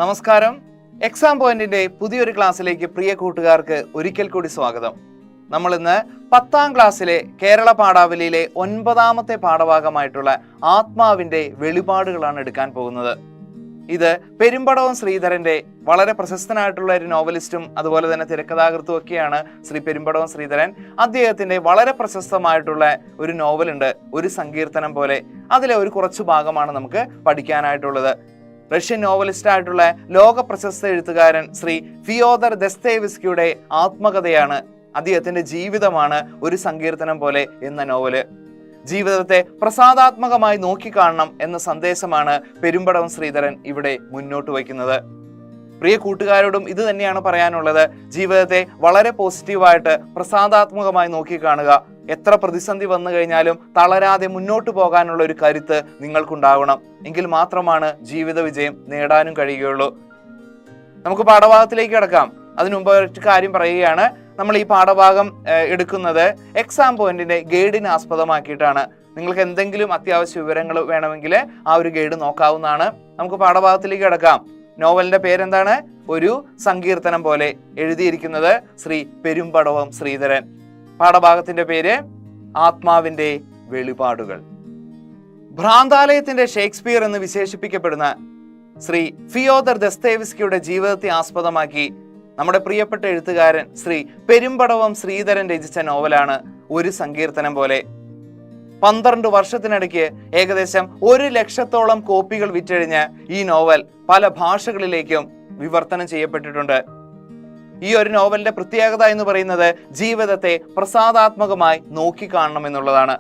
നമസ്കാരം. എക്സാം പോയിന്റിന്റെ പുതിയൊരു ക്ലാസ്സിലേക്ക് പ്രിയ കൂട്ടുകാർക്ക് ഒരിക്കൽ കൂടി സ്വാഗതം. നമ്മൾ ഇന്ന് 10ാം ക്ലാസ്സിലെ കേരള പാഠാവലിയിലെ 9ാമത്തെ പാഠഭാഗമായിട്ടുള്ള ആത്മാവിന്റെ വെളിപാടുകളാണ് എടുക്കാൻ പോകുന്നത്. ഇത് പെരുമ്പടവം ശ്രീധരന്റെ വളരെ പ്രശസ്തനായിട്ടുള്ള ഒരു നോവലിസ്റ്റും അതുപോലെ തന്നെ തിരക്കഥാകൃത്തും ഒക്കെയാണ് ശ്രീ പെരുമ്പടവം ശ്രീധരൻ. അദ്ദേഹത്തിന്റെ വളരെ പ്രശസ്തമായിട്ടുള്ള ഒരു നോവലുണ്ട്, ഒരു സങ്കീർത്തനം പോലെ. അതിലെ ഒരു കുറച്ചു ഭാഗമാണ് നമുക്ക് പഠിക്കാനായിട്ടുള്ളത്. റഷ്യൻ നോവലിസ്റ്റ് ആയിട്ടുള്ള ലോക പ്രശസ്ത എഴുത്തുകാരൻ ശ്രീ ഫിയോദർ ദസ്തയേവ്സ്കിയുടെ ആത്മകഥയാണ്, അദ്ദേഹത്തിന്റെ ജീവിതമാണ് ഒരു സങ്കീർത്തനം പോലെ എന്ന നോവല്. ജീവിതത്തെ പ്രസാദാത്മകമായി നോക്കിക്കാണണം എന്ന സന്ദേശമാണ് പെരുമ്പടവം ശ്രീധരൻ ഇവിടെ മുന്നോട്ട് വയ്ക്കുന്നത്. പ്രിയ കൂട്ടുകാരോടും ഇത് തന്നെയാണ് പറയാനുള്ളത്. ജീവിതത്തെ വളരെ പോസിറ്റീവായിട്ട് പ്രസാദാത്മകമായി നോക്കിക്കാണുക. എത്ര പ്രതിസന്ധി വന്നു കഴിഞ്ഞാലും തളരാതെ മുന്നോട്ട് പോകാനുള്ള ഒരു കരുത്ത് നിങ്ങൾക്കുണ്ടാവണം. എങ്കിൽ മാത്രമാണ് ജീവിത വിജയം നേടാനും കഴിയുകയുള്ളൂ. നമുക്ക് പാഠഭാഗത്തിലേക്ക് കിടക്കാം. അതിനു മുമ്പ് ഒരു കാര്യം പറയുകയാണ്. നമ്മൾ ഈ പാഠഭാഗം എടുക്കുന്നത് എക്സാം പോയിന്റിന്റെ ഗൈഡിനെ ആസ്പദമാക്കിയിട്ടാണ്. നിങ്ങൾക്ക് എന്തെങ്കിലും അത്യാവശ്യ വിവരങ്ങൾ വേണമെങ്കിൽ ആ ഒരു ഗൈഡ് നോക്കാവുന്നതാണ്. നമുക്ക് പാഠഭാഗത്തിലേക്ക് കിടക്കാം. നോവലിന്റെ പേരെന്താണ്? ഒരു സങ്കീർത്തനം പോലെ. എഴുതിയിരിക്കുന്നത് ശ്രീ പെരുമ്പടവം ശ്രീധരൻ. പാഠഭാഗത്തിന്റെ പേര് ആത്മാവിന്റെ വെളിപാടുകൾ. ഭ്രാന്താലയത്തിന്റെ ഷേക്സ്പിയർ എന്ന് വിശേഷിപ്പിക്കപ്പെടുന്ന ശ്രീ ഫിയോദർ ദസ്തയേവ്സ്കിയുടെ ജീവിതത്തെ ആസ്പദമാക്കി നമ്മുടെ പ്രിയപ്പെട്ട എഴുത്തുകാരൻ ശ്രീ പെരുമ്പടവം ശ്രീധരൻ രചിച്ച നോവലാണ് ഒരു സങ്കീർത്തനം പോലെ. 12 വർഷത്തിനിടയ്ക്ക് ഏകദേശം 100,000-ഓളം കോപ്പികൾ വിറ്റഴിഞ്ഞ ഈ നോവൽ പല ഭാഷകളിലേക്കും വിവർത്തനം ചെയ്യപ്പെട്ടിട്ടുണ്ട്. ഈ ഒരു നോവലിന്റെ പ്രത്യേകത എന്ന് പറയുന്നത് ജീവിതത്തെ പ്രസാദാത്മകമായി നോക്കിക്കാണണം എന്നുള്ളതാണ്.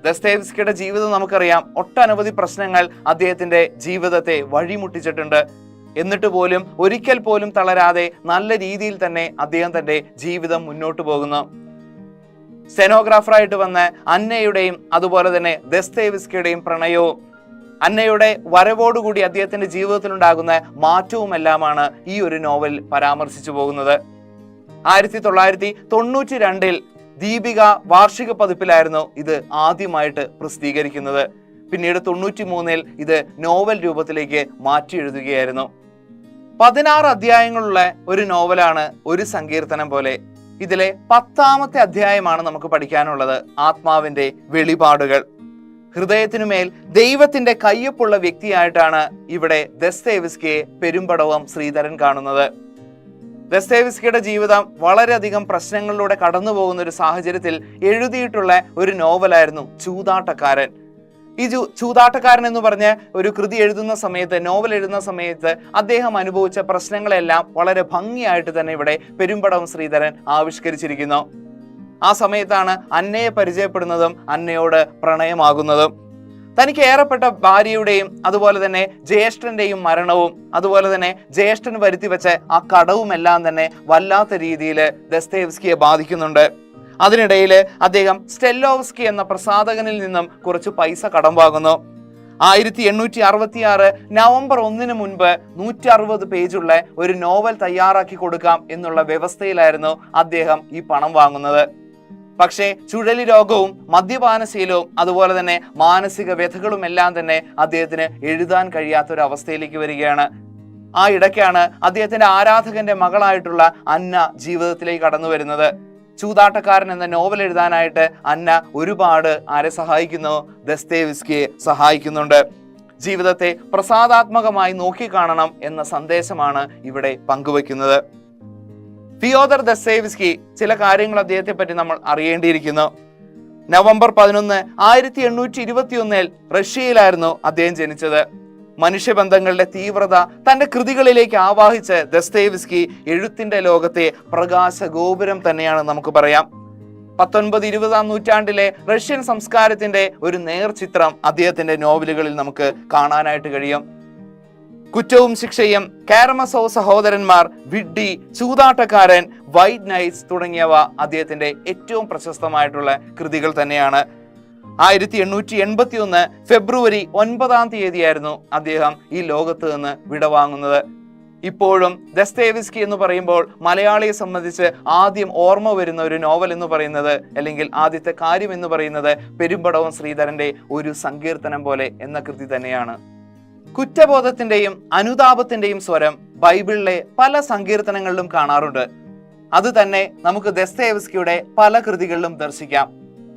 ദസ്തയേവ്സ്കിയുടെ ജീവിതം നമുക്കറിയാം. ഒട്ടനവധി പ്രശ്നങ്ങൾ അദ്ദേഹത്തിന്റെ ജീവിതത്തെ വഴിമുട്ടിച്ചിട്ടുണ്ട്. എന്നിട്ട് പോലും ഒരിക്കൽ പോലും തളരാതെ നല്ല രീതിയിൽ തന്നെ അദ്ദേഹം തന്റെ ജീവിതം മുന്നോട്ട് പോകുന്നു. സ്റ്റെനോഗ്രാഫറായിട്ട് വന്ന അന്നയുടെയും അതുപോലെ തന്നെ ദസ്തയേവ്സ്കിയുടെയും പ്രണയവും അന്നയുടെ വരവോടുകൂടി അദ്ദേഹത്തിന്റെ ജീവിതത്തിൽ ഉണ്ടാകുന്ന മാറ്റവും എല്ലാമാണ് ഈ ഒരു നോവൽ പരാമർശിച്ചു പോകുന്നത്. 1992 ദീപിക വാർഷിക പതിപ്പിലായിരുന്നു ഇത് ആദ്യമായിട്ട് പ്രസിദ്ധീകരിക്കുന്നത്. പിന്നീട് 93 ഇത് നോവൽ രൂപത്തിലേക്ക് മാറ്റി എഴുതുകയായിരുന്നു. 16 അധ്യായങ്ങളുള്ള ഒരു നോവലാണ് ഒരു സങ്കീർത്തനം പോലെ. ഇതിലെ 10ാമത്തെ അധ്യായമാണ് നമുക്ക് പഠിക്കാനുള്ളത്, ആത്മാവിന്റെ വെളിപാടുകൾ. ഹൃദയത്തിനുമേൽ ദൈവത്തിന്റെ കയ്യൊപ്പുള്ള വ്യക്തിയായിട്ടാണ് ഇവിടെ ദസ്തയേവ്സ്കിയെ പെരുമ്പടവം ശ്രീധരൻ കാണുന്നത്. ദസ്തയേവ്സ്കിയുടെ ജീവിതം വളരെയധികം പ്രശ്നങ്ങളിലൂടെ കടന്നു പോകുന്ന ഒരു സാഹചര്യത്തിൽ എഴുതിയിട്ടുള്ള ഒരു നോവലായിരുന്നു ചൂതാട്ടക്കാരൻ. ഈ ചൂതാട്ടക്കാരൻ എന്ന് പറഞ്ഞ് ഒരു കൃതി എഴുതുന്ന സമയത്ത്, നോവൽ എഴുതുന്ന സമയത്ത് അദ്ദേഹം അനുഭവിച്ച പ്രശ്നങ്ങളെല്ലാം വളരെ ഭംഗിയായിട്ട് തന്നെ ഇവിടെ പെരുമ്പടവം ശ്രീധരൻ ആവിഷ്കരിച്ചിരിക്കുന്നു. ആ സമയത്താണ് അന്നയെ പരിചയപ്പെടുന്നതും അന്നയോട് പ്രണയമാകുന്നതും. തനിക്ക് ഏറെപ്പെട്ട ഭാര്യയുടെയും അതുപോലെ തന്നെ ജ്യേഷ്ഠന്റെയും മരണവും അതുപോലെ തന്നെ ജ്യേഷ്ഠൻ വരുത്തി വെച്ച ആ കടവുമെല്ലാം തന്നെ വല്ലാത്ത രീതിയിൽ ദസ്തയേവ്സ്കിയെ ബാധിക്കുന്നുണ്ട്. അതിനിടയിൽ അദ്ദേഹം സ്റ്റെല്ലോവ്സ്കി എന്ന പ്രസാധകനിൽ നിന്നും കുറച്ച് പൈസ കടം വാങ്ങുന്നു. 1866 നവംബർ 1 മുൻപ് 160 പേജുള്ള ഒരു നോവൽ തയ്യാറാക്കി കൊടുക്കാം എന്നുള്ള വ്യവസ്ഥയിലായിരുന്നു അദ്ദേഹം ഈ പണം വാങ്ങുന്നത്. പക്ഷേ ചുഴലി രോഗവും മദ്യപാനശീലവും അതുപോലെ തന്നെ മാനസിക വ്യഥകളും എല്ലാം തന്നെ അദ്ദേഹത്തിന് എഴുതാൻ കഴിയാത്തൊരവസ്ഥയിലേക്ക് വരികയാണ്. ആ ഇടയ്ക്കാണ് അദ്ദേഹത്തിന്റെ ആരാധകന്റെ മകളായിട്ടുള്ള അന്ന ജീവിതത്തിലേക്ക് കടന്നു വരുന്നത്. ചൂതാട്ടക്കാരൻ എന്ന നോവൽ എഴുതാനായിട്ട് അന്ന ഒരുപാട് ആരെ സഹായിക്കുന്നു? ദസ്തയേവ്സ്കിയെ സഹായിക്കുന്നുണ്ട്. ജീവിതത്തെ പ്രസാദാത്മകമായി നോക്കിക്കാണണം എന്ന സന്ദേശമാണ് ഇവിടെ പങ്കുവയ്ക്കുന്നത്. ഫിയോദർ ദസ്തയേവ്സ്കി ചില കാര്യങ്ങൾ അദ്ദേഹത്തെ പറ്റി നമ്മൾ അറിയേണ്ടിയിരിക്കുന്നു. നവംബർ 11, 1821 റഷ്യയിലായിരുന്നു അദ്ദേഹം ജനിച്ചത്. മനുഷ്യബന്ധങ്ങളുടെ തീവ്രത തന്റെ കൃതികളിലേക്ക് ആവാഹിച്ച് ദസ്തയേവ്സ്കി എഴുത്തിന്റെ ലോകത്തെ പ്രകാശ ഗോപുരം തന്നെയാണ് നമുക്ക് പറയാം. 19-20 നൂറ്റാണ്ടിലെ റഷ്യൻ സംസ്കാരത്തിന്റെ ഒരു നേർചിത്രം അദ്ദേഹത്തിന്റെ നോവലുകളിൽ നമുക്ക് കാണാനായിട്ട് കഴിയും. കുറ്റവും ശിക്ഷയും, കാരമസോവ് സഹോദരന്മാർ, വിഡ്ഢി, ചൂതാട്ടക്കാരൻ, വൈറ്റ് നൈറ്റ്സ് തുടങ്ങിയവ അദ്ദേഹത്തിന്റെ ഏറ്റവും പ്രശസ്തമായിട്ടുള്ള കൃതികൾ തന്നെയാണ്. 1881 ഫെബ്രുവരി 9 അദ്ദേഹം ഈ ലോകത്ത് നിന്ന് വിടവാങ്ങുന്നത്. ഇപ്പോഴും ദസ്തയേവ്സ്കി എന്ന് പറയുമ്പോൾ മലയാളിയെ സംബന്ധിച്ച് ആദ്യം ഓർമ്മ വരുന്ന ഒരു നോവൽ എന്ന് പറയുന്നത്, അല്ലെങ്കിൽ ആദ്യത്തെ കാര്യം എന്ന് പറയുന്നത് പെരുമ്പടവം ശ്രീധരന്റെ ഒരു സങ്കീർത്തനം പോലെ എന്ന കൃതി തന്നെയാണ്. കുറ്റബോധത്തിന്റെയും അനുതാപത്തിന്റെയും സ്വരം ബൈബിളിലെ പല സങ്കീർത്തനങ്ങളിലും കാണാറുണ്ട്. അത് തന്നെ നമുക്ക് ദസ്തയേവ്സ്കിയുടെ പല കൃതികളിലും ദർശിക്കാം.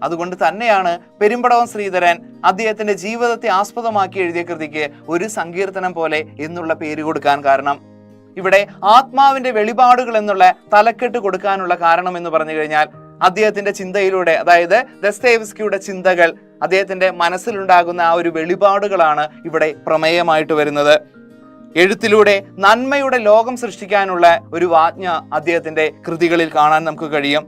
അതുകൊണ്ട് തന്നെയാണ് പെരുമ്പടവം ശ്രീധരൻ അദ്ദേഹത്തിന്റെ ജീവിതത്തെ ആസ്പദമാക്കി എഴുതിയ കൃതിക്ക് ഒരു സങ്കീർത്തനം പോലെ എന്നുള്ള പേര് കൊടുക്കാൻ കാരണം. ഇവിടെ ആത്മാവിന്റെ വെളിപാടുകൾ എന്നുള്ള തലക്കെട്ട് കൊടുക്കാനുള്ള കാരണം എന്ന് പറഞ്ഞു കഴിഞ്ഞാൽ അദ്ദേഹത്തിന്റെ ചിന്തയിലൂടെ, അതായത് ദസ്തയേവ്സ്കിയുടെ ചിന്തകൾ, അദ്ദേഹത്തിന്റെ മനസ്സിലുണ്ടാകുന്ന ആ ഒരു വെളിപാടുകളാണ് ഇവിടെ പ്രമേയമായിട്ട് വരുന്നത്. എഴുത്തിലൂടെ നന്മയുടെ ലോകം സൃഷ്ടിക്കാനുള്ള ഒരു വാജ്ഞ അദ്ദേഹത്തിന്റെ കൃതികളിൽ കാണാൻ നമുക്ക് കഴിയും.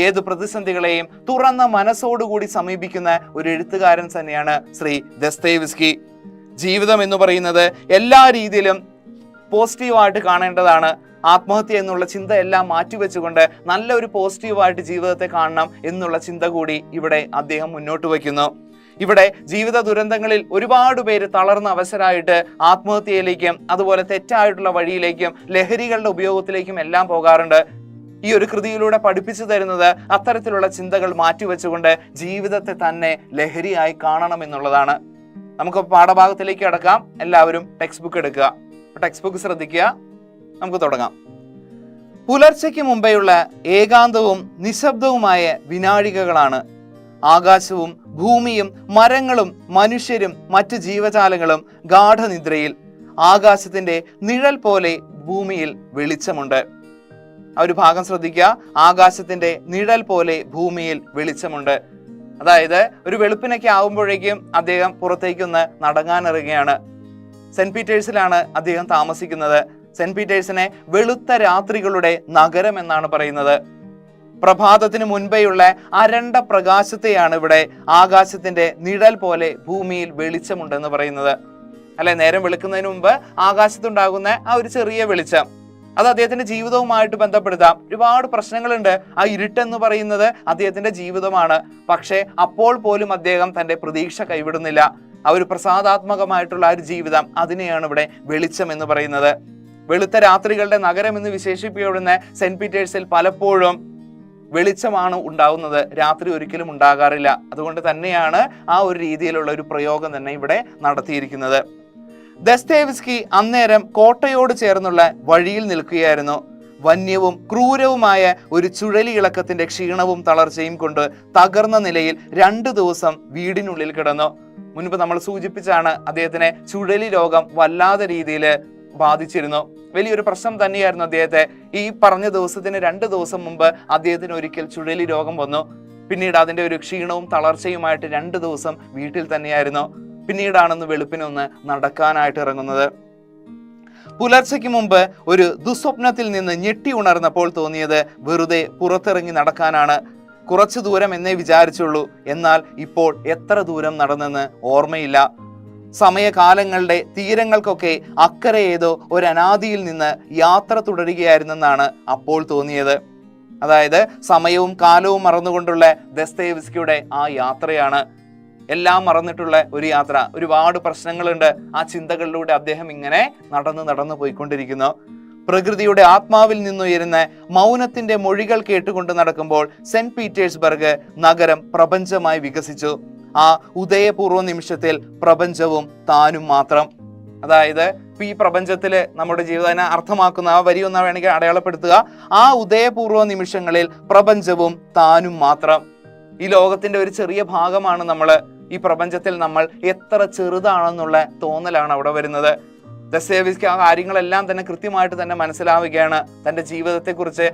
ഏത് പ്രതിസന്ധികളെയും തുറന്ന മനസ്സോടുകൂടി സമീപിക്കുന്ന ഒരു എഴുത്തുകാരൻ തന്നെയാണ് ശ്രീ ദസ്തയേവ്സ്കി. ജീവിതം എന്ന് പറയുന്നത് എല്ലാ രീതിയിലും പോസിറ്റീവായിട്ട് കാണേണ്ടതാണ്. ആത്മഹത്യ എന്നുള്ള ചിന്ത എല്ലാം മാറ്റിവെച്ചുകൊണ്ട് നല്ലൊരു പോസിറ്റീവായിട്ട് ജീവിതത്തെ കാണണം എന്നുള്ള ചിന്ത കൂടി ഇവിടെ അദ്ദേഹം മുന്നോട്ട് വയ്ക്കുന്നു. ഇവിടെ ജീവിത ദുരന്തങ്ങളിൽ ഒരുപാട് പേര് തളർന്ന അവസരമായിട്ട് ആത്മഹത്യയിലേക്കും അതുപോലെ തെറ്റായിട്ടുള്ള വഴിയിലേക്കും ലഹരികളുടെ ഉപയോഗത്തിലേക്കും എല്ലാം പോകാറുണ്ട്. ഈ ഒരു കൃതിയിലൂടെ പഠിപ്പിച്ചു തരുന്നത് അത്തരത്തിലുള്ള ചിന്തകൾ മാറ്റിവെച്ചുകൊണ്ട് ജീവിതത്തെ തന്നെ ലഹരിയായി കാണണം എന്നുള്ളതാണ്. നമുക്ക് പാഠഭാഗത്തിലേക്ക് കടക്കാം. എല്ലാവരും ടെക്സ്റ്റ് ബുക്ക് എടുക്കുക. ടെക്സ്റ്റ് ബുക്ക് ശ്രദ്ധിക്കുക. നമുക്ക് തുടങ്ങാം. പുലർച്ചയ്ക്ക് മുമ്പെയുള്ള ഏകാന്തവും നിശബ്ദവുമായ വിനാഴികകളാണ്. ആകാശവും ഭൂമിയും മരങ്ങളും മനുഷ്യരും മറ്റു ജീവജാലങ്ങളും ഗാഠനിദ്രയിൽ. ആകാശത്തിന്റെ നിഴൽ പോലെ ഭൂമിയിൽ വെളിച്ചമുണ്ട്. ആ ഒരു ഭാഗം ശ്രദ്ധിക്കുക. ആകാശത്തിന്റെ നിഴൽ പോലെ ഭൂമിയിൽ വെളിച്ചമുണ്ട്. അതായത് ഒരു വെളുപ്പിനൊക്കെ ആവുമ്പോഴേക്കും അദ്ദേഹം പുറത്തേക്കൊന്ന് നടങ്ങാനിറങ്ങുകയാണ്. സെന്റ് പീറ്റേഴ്സിലാണ് അദ്ദേഹം താമസിക്കുന്നത്. സെന്റ് പീറ്റേഴ്സിനെ വെളുത്ത രാത്രികളുടെ നഗരം എന്നാണ് പറയുന്നത്. പ്രഭാതത്തിന് മുൻപേയുള്ള അരണ്ട പ്രകാശത്തെയാണ് ഇവിടെ ആകാശത്തിന്റെ നിഴൽ പോലെ ഭൂമിയിൽ വെളിച്ചമുണ്ടെന്ന് പറയുന്നത്. അല്ലെ, നേരം വെളുക്കുന്നതിന് മുമ്പ് ആകാശത്തുണ്ടാകുന്ന ആ ഒരു ചെറിയ വെളിച്ചം, അത് അദ്ദേഹത്തിന്റെ ജീവിതവുമായിട്ട് ബന്ധപ്പെടുത്താം. ഒരുപാട് പ്രശ്നങ്ങളുണ്ട്. ആ ഇരുട്ടെന്ന് പറയുന്നത് അദ്ദേഹത്തിന്റെ ജീവിതമാണ്. പക്ഷെ അപ്പോൾ പോലും അദ്ദേഹം തന്റെ പ്രതീക്ഷ കൈവിടുന്നില്ല. ആ ഒരു പ്രസാദാത്മകമായിട്ടുള്ള ആ ഒരു ജീവിതം, അതിനെയാണ് ഇവിടെ വെളിച്ചം എന്ന് പറയുന്നത്. വെളുത്ത രാത്രികളുടെ നഗരം എന്ന് വിശേഷിപ്പിക്കപ്പെടുന്ന സെന്റ് പീറ്റേഴ്സിൽ പലപ്പോഴും വെളിച്ചമാണ് ഉണ്ടാവുന്നത്, രാത്രി ഒരിക്കലും ഉണ്ടാകാറില്ല. അതുകൊണ്ട് തന്നെയാണ് ആ ഒരു രീതിയിലുള്ള ഒരു പ്രയോഗം തന്നെ ഇവിടെ നടത്തിയിരിക്കുന്നത്. ദസ്തയേവ്സ്കി അന്നേരം കോട്ടയോട് ചേർന്നുള്ള വഴിയിൽ നിൽക്കുകയായിരുന്നു. വന്യവും ക്രൂരവുമായ ഒരു ചുഴലിയിളക്കത്തിന്റെ ക്ഷീണവും തളർച്ചയും കൊണ്ട് തകർന്ന നിലയിൽ 2 ദിവസം വീടിനുള്ളിൽ കിടന്നു. മുൻപ് നമ്മൾ സൂചിപ്പിച്ചാണ് അദ്ദേഹത്തിനെ ചുഴലി രോഗം വല്ലാതെ രീതിയിൽ ബാധിച്ചിരുന്നു. വലിയൊരു പ്രശ്നം തന്നെയായിരുന്നു അദ്ദേഹത്തെ. ഈ പറഞ്ഞ ദിവസത്തിന് 2 ദിവസം മുമ്പ് അദ്ദേഹത്തിന് ഒരിക്കൽ ചുഴലി രോഗം വന്നു. പിന്നീട് അതിന്റെ ഒരു ക്ഷീണവും തളർച്ചയുമായിട്ട് 2 ദിവസം വീട്ടിൽ തന്നെയായിരുന്നു. പിന്നീടാണെന്ന് വെളുപ്പിനൊന്ന് നടക്കാനായിട്ട് ഇറങ്ങുന്നത്. പുലർച്ചയ്ക്ക് മുമ്പ് ഒരു ദുസ്വപ്നത്തിൽ നിന്ന് ഞെട്ടി ഉണർന്നപ്പോൾ തോന്നിയത് വെറുതെ പുറത്തിറങ്ങി നടക്കാനാണ്. കുറച്ചു ദൂരം എന്നേ വിചാരിച്ചുള്ളൂ. എന്നാൽ ഇപ്പോൾ എത്ര ദൂരം നടന്നെന്ന് ഓർമ്മയില്ല. സമയകാലങ്ങളുടെ തീരങ്ങൾക്കൊക്കെ അക്കരെ ഏതോ ഒരു അനാദിയിൽ നിന്ന് യാത്ര തുടരുകയായിരുന്നെന്നാണ് അപ്പോൾ തോന്നിയത്. അതായത് സമയവും കാലവും മറന്നുകൊണ്ടുള്ള ദസ്തയേവ്സ്കിയുടെ ആ യാത്രയാണ്. എല്ലാം മറന്നിട്ടുള്ള ഒരു യാത്ര. ഒരുപാട് പ്രശ്നങ്ങളുണ്ട്. ആ ചിന്തകളിലൂടെ അദ്ദേഹം ഇങ്ങനെ നടന്നു പോയിക്കൊണ്ടിരിക്കുന്നു. പ്രകൃതിയുടെ ആത്മാവിൽ നിന്നുയരുന്ന മൗനത്തിന്റെ മൊഴികൾ കേട്ടുകൊണ്ട് നടക്കുമ്പോൾ സെന്റ് പീറ്റേഴ്സ്ബർഗ് നഗരം പ്രപഞ്ചമായി വികസിച്ചു. ആ ഉദയപൂർവ്വ നിമിഷത്തിൽ പ്രപഞ്ചവും താനും മാത്രം. അതായത് ഈ പ്രപഞ്ചത്തില് നമ്മുടെ ജീവിതത്തിനെ അർത്ഥമാക്കുന്ന ആ വരി ഒന്ന് വേണമെങ്കിൽ അടയാളപ്പെടുത്തുക. ആ ഉദയപൂർവ്വ നിമിഷങ്ങളിൽ പ്രപഞ്ചവും താനും മാത്രം. ഈ ലോകത്തിന്റെ ഒരു ചെറിയ ഭാഗമാണ് നമ്മള്. ഈ പ്രപഞ്ചത്തിൽ നമ്മൾ എത്ര ചെറുതാണെന്നുള്ള തോന്നലാണ് അവിടെ വരുന്നത്. ദസ്തയേവ്സ്കി ആ കാര്യങ്ങളെല്ലാം തന്നെ കൃത്യമായിട്ട് തന്നെ മനസ്സിലാവുകയാണ്. തന്റെ ജീവിതത്തെക്കുറിച്ച്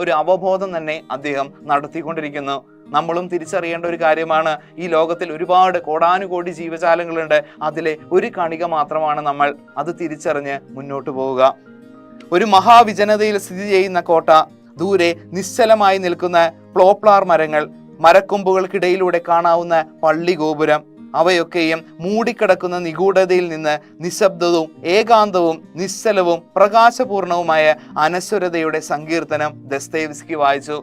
ഒരു അവബോധം തന്നെ അദ്ദേഹം നടത്തിക്കൊണ്ടിരിക്കുന്നു. നമ്മളും തിരിച്ചറിയേണ്ട ഒരു കാര്യമാണ്, ഈ ലോകത്തിൽ ഒരുപാട് കോടാനുകോടി ജീവജാലങ്ങളുണ്ട്. അതിലെ ഒരു കണിക മാത്രമാണ് നമ്മൾ. അത് തിരിച്ചറിഞ്ഞ് മുന്നോട്ട് പോവുക. ഒരു മഹാവിജനതയിൽ സ്ഥിതി ചെയ്യുന്ന കോട്ട, ദൂരെ നിശ്ചലമായി നിൽക്കുന്ന പ്ലോപ്ലാർ മരങ്ങൾ, മരക്കൊമ്പുകൾക്കിടയിലൂടെ കാണാവുന്ന പള്ളി ഗോപുരം, അവയൊക്കെയും മൂടിക്കിടക്കുന്ന നിഗൂഢതയിൽ നിന്ന് നിശബ്ദവും ഏകാന്തവും നിശ്ചലവും പ്രകാശപൂർണവുമായ അനശ്വരതയുടെ സങ്കീർത്തനം ദസ്തയേവ്സ്കി വായിച്ചു.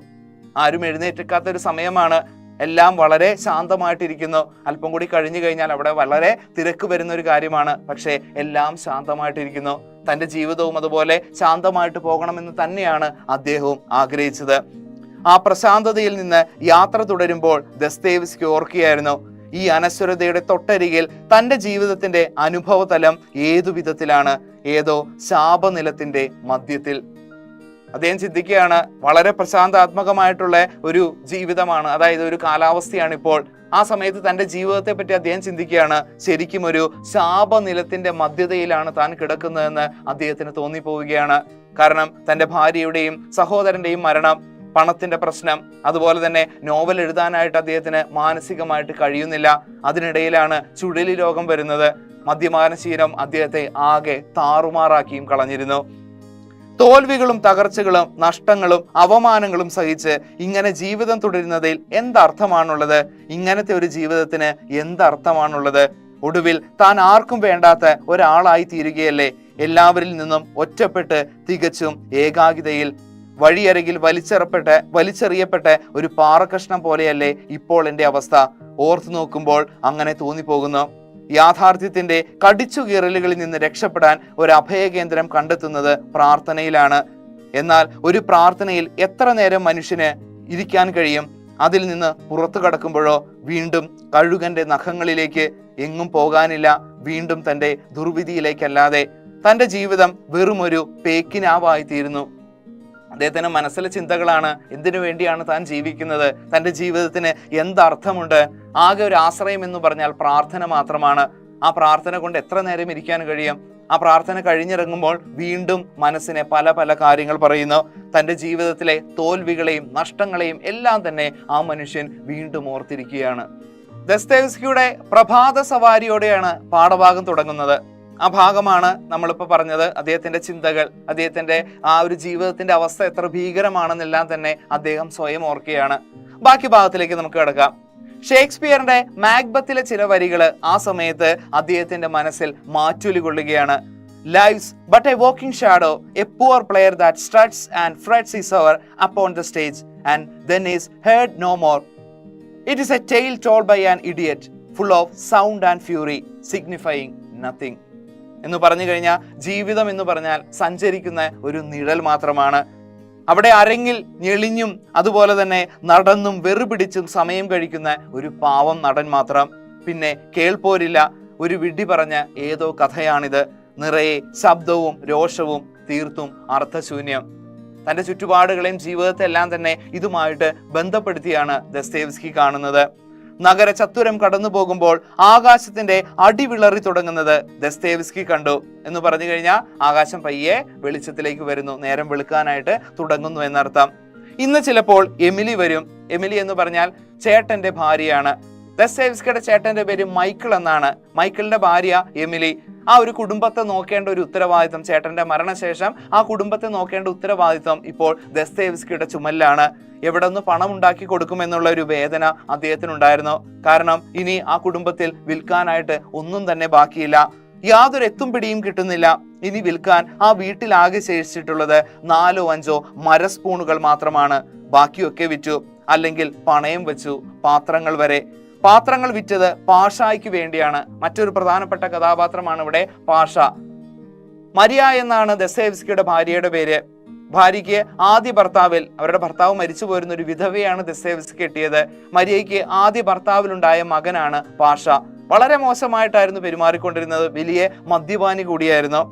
ആരും എഴുന്നേറ്റിക്കാത്ത ഒരു സമയമാണ്. എല്ലാം വളരെ ശാന്തമായിട്ടിരിക്കുന്നു. അല്പം കൂടി കഴിഞ്ഞു കഴിഞ്ഞാൽ അവിടെ വളരെ തിരക്ക് വരുന്ന ഒരു കാര്യമാണ്. പക്ഷേ എല്ലാം ശാന്തമായിട്ടിരിക്കുന്നു. തൻ്റെ ജീവിതവും അതുപോലെ ശാന്തമായിട്ട് പോകണമെന്ന് തന്നെയാണ് അദ്ദേഹവും ആഗ്രഹിച്ചത്. ആ പ്രശാന്തതയിൽ നിന്ന് യാത്ര തുടരുമ്പോൾ ദസ്തയേവ്സ്കി ഓർക്കുകയായിരുന്നു, ഈ അനശ്വരതയുടെ തൊട്ടരികിൽ തൻ്റെ ജീവിതത്തിന്റെ അനുഭവതലം ഏതു വിധത്തിലാണ്? ഏതോ ശാപനിലത്തിന്റെ മധ്യത്തിൽ. അദ്ദേഹം ചിന്തിക്കുകയാണ്, വളരെ പ്രശാന്താത്മകമായിട്ടുള്ള ഒരു ജീവിതമാണ്, അതായത് ഒരു കാലാവസ്ഥയാണ് ഇപ്പോൾ. ആ സമയത്ത് തൻ്റെ ജീവിതത്തെ പറ്റി അദ്ദേഹം ചിന്തിക്കുകയാണ്, ശരിക്കും ഒരു ശാപനിലത്തിന്റെ മധ്യതയിലാണ് താൻ കിടക്കുന്നതെന്ന് അദ്ദേഹത്തിന് തോന്നിപ്പോവുകയാണ്. കാരണം തൻ്റെ ഭാര്യയുടെയും സഹോദരന്റെയും മരണം, പണത്തിന്റെ പ്രശ്നം, അതുപോലെ തന്നെ നോവൽ എഴുതാനായിട്ട് അദ്ദേഹത്തിന് മാനസികമായിട്ട് കഴിയുന്നില്ല. അതിനിടയിലാണ് ചുഴലി രോഗം വരുന്നത്. മദ്യപാനശീലം അദ്ദേഹത്തെ ആകെ താറുമാറാക്കിയും കളഞ്ഞിരുന്നു. തോൽവികളും തകർച്ചകളും നഷ്ടങ്ങളും അവമാനങ്ങളും സഹിച്ച് ഇങ്ങനെ ജീവിതം തുടരുന്നതിൽ എന്തർത്ഥമാണുള്ളത്? ഇങ്ങനത്തെ ഒരു ജീവിതത്തിന് എന്തർത്ഥമാണുള്ളത്? ഒടുവിൽ താൻ ആർക്കും വേണ്ടാത്ത ഒരാളായി തീരുകയല്ലേ? എല്ലാവരിൽ നിന്നും ഒറ്റപ്പെട്ട് തികച്ചും ഏകാകിതയിൽ വഴിയരികിൽ വലിച്ചെറിയപ്പെട്ട ഒരു പാറക്കഷ്ണം പോലെയല്ലേ ഇപ്പോൾ എൻ്റെ അവസ്ഥ? ഓർത്തു നോക്കുമ്പോൾ അങ്ങനെ തോന്നിപ്പോകുന്നു. യാഥാർത്ഥ്യത്തിന്റെ കടിച്ചുകീറലുകളിൽ നിന്ന് രക്ഷപ്പെടാൻ ഒരു അഭയകേന്ദ്രം കണ്ടെത്തുന്നത് പ്രാർത്ഥനയിലാണ്. എന്നാൽ ഒരു പ്രാർത്ഥനയിൽ എത്ര നേരം മനുഷ്യന് ഇരിക്കാൻ കഴിയും? അതിൽ നിന്ന് പുറത്തു കടക്കുമ്പോഴോ വീണ്ടും കഴുകന്റെ നഖങ്ങളിലേക്ക്, എങ്ങും പോകാനില്ല, വീണ്ടും തൻ്റെ ദുർവിധിയിലേക്കല്ലാതെ. തൻ്റെ ജീവിതം വെറുമൊരു പേക്കിനാവായി തീരുന്നു. അദ്ദേഹത്തിന് മനസ്സിലെ ചിന്തകളാണ്, എന്തിനു വേണ്ടിയാണ് താൻ ജീവിക്കുന്നത്? തൻ്റെ ജീവിതത്തിന് എന്തർത്ഥമുണ്ട്? ആകെ ഒരു ആശ്രയം എന്ന് പറഞ്ഞാൽ പ്രാർത്ഥന മാത്രമാണ്. ആ പ്രാർത്ഥന കൊണ്ട് എത്ര നേരം ഇരിക്കാൻ കഴിയും? ആ പ്രാർത്ഥന കഴിഞ്ഞിറങ്ങുമ്പോൾ വീണ്ടും മനസ്സിനെ പല പല കാര്യങ്ങൾ പറയുന്നു. തൻ്റെ ജീവിതത്തിലെ തോൽവികളെയും നഷ്ടങ്ങളെയും എല്ലാം തന്നെ ആ മനുഷ്യൻ വീണ്ടും ഓർത്തിരിക്കുകയാണ്. ദസ്തയേവ്സ്കിയുടെ പ്രഭാത സവാരിയോടെയാണ് പാഠഭാഗം തുടങ്ങുന്നത്. ആ ഭാഗമാണ് നമ്മളിപ്പോൾ പറഞ്ഞത്. അദ്ദേഹത്തിന്റെ ചിന്തകൾ, അദ്ദേഹത്തിന്റെ ആ ഒരു ജീവിതത്തിന്റെ അവസ്ഥ എത്ര ഭീകരമാണെന്നെല്ലാം തന്നെ അദ്ദേഹം സ്വയം ഓർക്കുകയാണ്. ബാക്കി ഭാഗത്തിലേക്ക് നമുക്ക് കിടക്കാം. ഷേക്സ്പിയറിന്റെ മാക്ബത്തിലെ ചില വരികള് ആ സമയത്ത് അദ്ദേഹത്തിന്റെ മനസ്സിൽ മാറ്റൊലി കൊള്ളുകയാണ്. Life's but a walking shadow, a poor player that struts and frets his hour upon the stage and then is heard no more. It is a tale told by an idiot, full of sound and fury, signifying nothing. എന്ന് പറഞ്ഞു കഴിഞ്ഞാൽ ജീവിതം എന്ന് പറഞ്ഞാൽ സഞ്ചരിക്കുന്ന ഒരു നിഴൽ മാത്രമാണ്. അവിടെ അരങ്ങിൽ ഞെളിഞ്ഞും അതുപോലെ തന്നെ നടന്നും വെറുപിടിച്ചും സമയം കഴിക്കുന്ന ഒരു പാവം നടൻ മാത്രം. പിന്നെ കേൾപ്പോരില്ല, ഒരു വിഡ്ഢി പറഞ്ഞ ഏതോ കഥയാണിത്. നിറയെ ശബ്ദവും രോഷവും, തീർത്തും അർത്ഥശൂന്യം. തൻ്റെ ചുറ്റുപാടുകളെയും ജീവിതത്തെ എല്ലാം തന്നെ ഇതുമായിട്ട് ബന്ധപ്പെടുത്തിയാണ് ദസ്തയേവ്സ്കി കാണുന്നത്. നഗര ചത്തുരം കടന്നു പോകുമ്പോൾ ആകാശത്തിന്റെ അടിവിളറി തുടങ്ങുന്നത് ദസ്തയേവ്സ്കി കണ്ടു. എന്ന് പറഞ്ഞു കഴിഞ്ഞാൽ ആകാശം പയ്യെ വെളിച്ചത്തിലേക്ക് വരുന്നു, നേരം വെളുക്കാനായിട്ട് തുടങ്ങുന്നു എന്നർത്ഥം. ഇന്ന് ചിലപ്പോൾ എമിലി വരും. എമിലി എന്ന് പറഞ്ഞാൽ ചേട്ടന്റെ ഭാര്യയാണ്. ദസ്തയേവ്സ്കിയുടെ ചേട്ടന്റെ പേര് മൈക്കിൾ എന്നാണ്. മൈക്കിളിന്റെ ഭാര്യ എമിലി. ആ ഒരു കുടുംബത്തെ നോക്കേണ്ട ഒരു ഉത്തരവാദിത്വം, ചേട്ടന്റെ മരണശേഷം ആ കുടുംബത്തെ നോക്കേണ്ട ഉത്തരവാദിത്വം ഇപ്പോൾ ദസ്തയേവ്സ്കിയുടെ ചുമലിലാണ്. എവിടെ നിന്ന് പണം ഉണ്ടാക്കി കൊടുക്കുമെന്നുള്ള ഒരു വേദന അദ്ദേഹത്തിനുണ്ടായിരുന്നു. കാരണം ഇനി ആ കുടുംബത്തിൽ വിൽക്കാനായിട്ട് ഒന്നും തന്നെ ബാക്കിയില്ല. യാതൊരു എത്തും പിടിയും കിട്ടുന്നില്ല. ഇനി വിൽക്കാൻ ആ വീട്ടിലാകെ ശേഷിച്ചിട്ടുള്ളത് 4-5 മരസ്പൂണുകൾ മാത്രമാണ്. ബാക്കിയൊക്കെ വിറ്റു, അല്ലെങ്കിൽ പണയം വെച്ചു. പാത്രങ്ങൾ വരെ. പാത്രങ്ങൾ വിറ്റത് പാഷായ്ക്ക് വേണ്ടിയാണ്. മറ്റൊരു പ്രധാനപ്പെട്ട കഥാപാത്രമാണ് ഇവിടെ പാഷ. മരിയ എന്നാണ് ദസ്തയേവ്സ്കിയുടെ ഭാര്യയുടെ പേര്. ഭാര്യയ്ക്ക് ആദ്യ ഭർത്താവിൽ, അവരുടെ ഭർത്താവ് മരിച്ചു പോരുന്ന ഒരു വിധവയാണ് ദസ്തയേവ്സ്കി കെട്ടിയത്. മരിയയ്ക്ക് ആദ്യ ഭർത്താവിലുണ്ടായ മകനാണ് പാഷ. വളരെ മോശമായിട്ടായിരുന്നു പെരുമാറിക്കൊണ്ടിരുന്നത്. വലിയ മദ്യപാനി കൂടിയായിരുന്നു.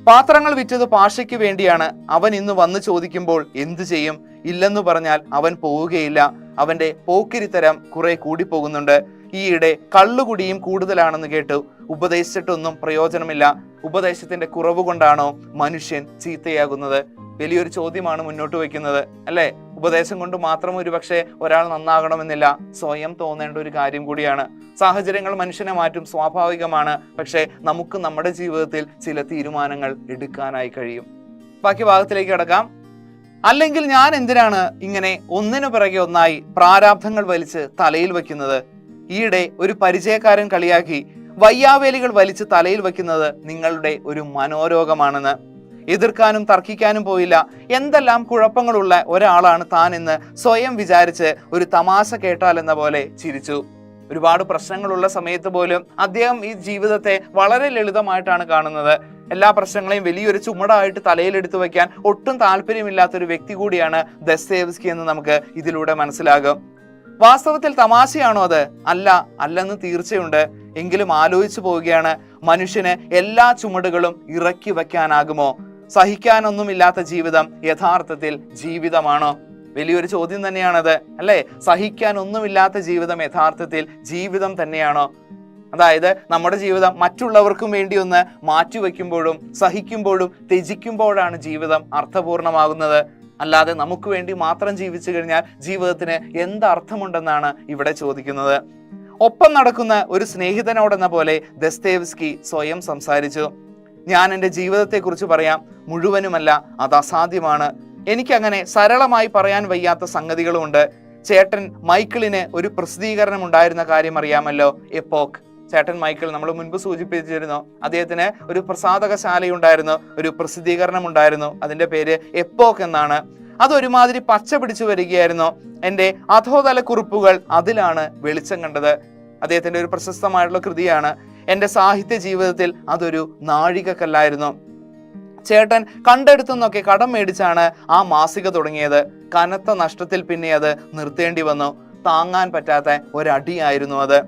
പാത്രങ്ങൾ വിറ്റത് പാഷയ്ക്ക് വേണ്ടിയാണ്. അവൻ ഇന്ന് വന്ന് ചോദിക്കുമ്പോൾ എന്തു ചെയ്യും? ഇല്ലെന്നു പറഞ്ഞാൽ അവൻ പോവുകയില്ല. അവന്റെ പോക്കിരിത്തരം കുറെ കൂടിപ്പോകുന്നുണ്ട്. ഈയിടെ കള്ളുകുടിയും കൂടുതലാണെന്ന് കേട്ടു. ഉപദേശിച്ചിട്ടൊന്നും പ്രയോജനമില്ല. ഉപദേശത്തിന്റെ കുറവ് കൊണ്ടാണോ മനുഷ്യൻ ചീത്തയാകുന്നത്? വലിയൊരു ചോദ്യമാണ് മുന്നോട്ട് വയ്ക്കുന്നത്, അല്ലെ? ഉപദേശം കൊണ്ട് മാത്രം ഒരുപക്ഷെ ഒരാൾ നന്നാകണമെന്നില്ല. സ്വയം തോന്നേണ്ട ഒരു കാര്യം കൂടിയാണ്. സാഹചര്യങ്ങൾ മനുഷ്യനെ മാറ്റും, സ്വാഭാവികമാണ്. പക്ഷെ നമുക്ക് നമ്മുടെ ജീവിതത്തിൽ ചില തീരുമാനങ്ങൾ എടുക്കാനായി കഴിയും. ബാക്കി ഭാഗത്തിലേക്ക് കിടക്കാം. അല്ലെങ്കിൽ ഞാൻ എന്തിനാണ് ഇങ്ങനെ ഒന്നിനു പിറകെ ഒന്നായി പ്രാരാബ്ധങ്ങൾ വലിച്ച് തലയിൽ വയ്ക്കുന്നത്? ഈയിടെ ഒരു പരിചയക്കാരൻ കളിയാക്കി, വയ്യാവേലികൾ വലിച്ച് തലയിൽ വയ്ക്കുന്നത് നിങ്ങളുടെ ഒരു മനോരോഗമാണെന്ന്. എതിർക്കാനും തർക്കിക്കാനും പോയില്ല. എന്തെല്ലാം കുഴപ്പങ്ങളുള്ള ഒരാളാണ് താൻ എന്ന് സ്വയം വിചാരിച്ച് ഒരു തമാശ കേട്ടാലെന്ന പോലെ ചിരിച്ചു. ഒരുപാട് പ്രശ്നങ്ങളുള്ള സമയത്ത് പോലും അദ്ദേഹം ഈ ജീവിതത്തെ വളരെ ലളിതമായിട്ടാണ് കാണുന്നത്. എല്ലാ പ്രശ്നങ്ങളെയും വലിയൊരു ചുമടായിട്ട് തലയിലെടുത്തു വയ്ക്കാൻ ഒട്ടും താല്പര്യമില്ലാത്തൊരു വ്യക്തി കൂടിയാണ് ദസ്തയേവ്സ്കി എന്ന് നമുക്ക് ഇതിലൂടെ മനസ്സിലാകും. വാസ്തവത്തിൽ തമാശയാണോ അത്? അല്ലെന്ന് തീർച്ചയുണ്ട്. എങ്കിലും ആലോചിച്ചു പോവുകയാണ്, മനുഷ്യന് എല്ലാ ചുമടുകളും ഇറക്കി വയ്ക്കാനാകുമോ? സഹിക്കാനൊന്നുമില്ലാത്ത ജീവിതം യഥാർത്ഥത്തിൽ ജീവിതമാണോ? വലിയൊരു ചോദ്യം തന്നെയാണത്, അല്ലേ? സഹിക്കാനൊന്നുമില്ലാത്ത ജീവിതം യഥാർത്ഥത്തിൽ ജീവിതം തന്നെയാണോ? അതായത് നമ്മുടെ ജീവിതം മറ്റുള്ളവർക്കും വേണ്ടി ഒന്ന് മാറ്റിവെക്കുമ്പോഴും സഹിക്കുമ്പോഴും ത്യജിക്കുമ്പോഴാണ് ജീവിതം അർത്ഥപൂർണമാകുന്നത്. അല്ലാതെ നമുക്ക് വേണ്ടി മാത്രം ജീവിച്ചു കഴിഞ്ഞാൽ ജീവിതത്തിന് എന്ത് അർത്ഥമുണ്ടെന്നാണ് ഇവിടെ ചോദിക്കുന്നത്. ഒപ്പം നടക്കുന്ന ഒരു സ്നേഹിതനോടെന്ന പോലെ ദസ്തേവ്സ്കി സ്വയം സംസാരിച്ചു. ഞാൻ എൻ്റെ ജീവിതത്തെക്കുറിച്ച് പറയാം, മുഴുവനുമല്ല, അത് അസാധ്യമാണ്. എനിക്കങ്ങനെ സരളമായി പറയാൻ വയ്യാത്ത സംഗതികളുമുണ്ട്. ചേട്ടൻ മൈക്കിളിന് ഒരു പ്രസിദ്ധീകരണം ഉണ്ടായിരുന്ന കാര്യം അറിയാമല്ലോ, എപ്പോക്ക്. ചേട്ടൻ മൈക്കിൾ നമ്മൾ മുൻപ് സൂചിപ്പിച്ചിരുന്നു, അദ്ദേഹത്തിന് ഒരു പ്രസാധകശാലയുണ്ടായിരുന്നു, ഒരു പ്രസിദ്ധീകരണം ഉണ്ടായിരുന്നു. അതിന്റെ പേര് എപ്പോക്ക് എന്നാണ്. അതൊരുമാതിരി പച്ച പിടിച്ചു വരികയായിരുന്നു. എൻ്റെ അധോതല കുറിപ്പുകൾ അതിലാണ് വെളിച്ചം കണ്ടത്. അദ്ദേഹത്തിന്റെ ഒരു പ്രശസ്തമായിട്ടുള്ള കൃതിയാണ്. എൻ്റെ സാഹിത്യ ജീവിതത്തിൽ അതൊരു നാഴികക്കല്ലായിരുന്നു. ചേട്ടൻ കണ്ടെടുത്തുനിന്നൊക്കെ കടം മേടിച്ചാണ് ആ മാസിക തുടങ്ങിയത്. കനത്ത നഷ്ടത്തിൽ പിന്നെ അത് നിർത്തേണ്ടി വന്നു. താങ്ങാൻ പറ്റാത്ത ഒരടിയായിരുന്നു അത്.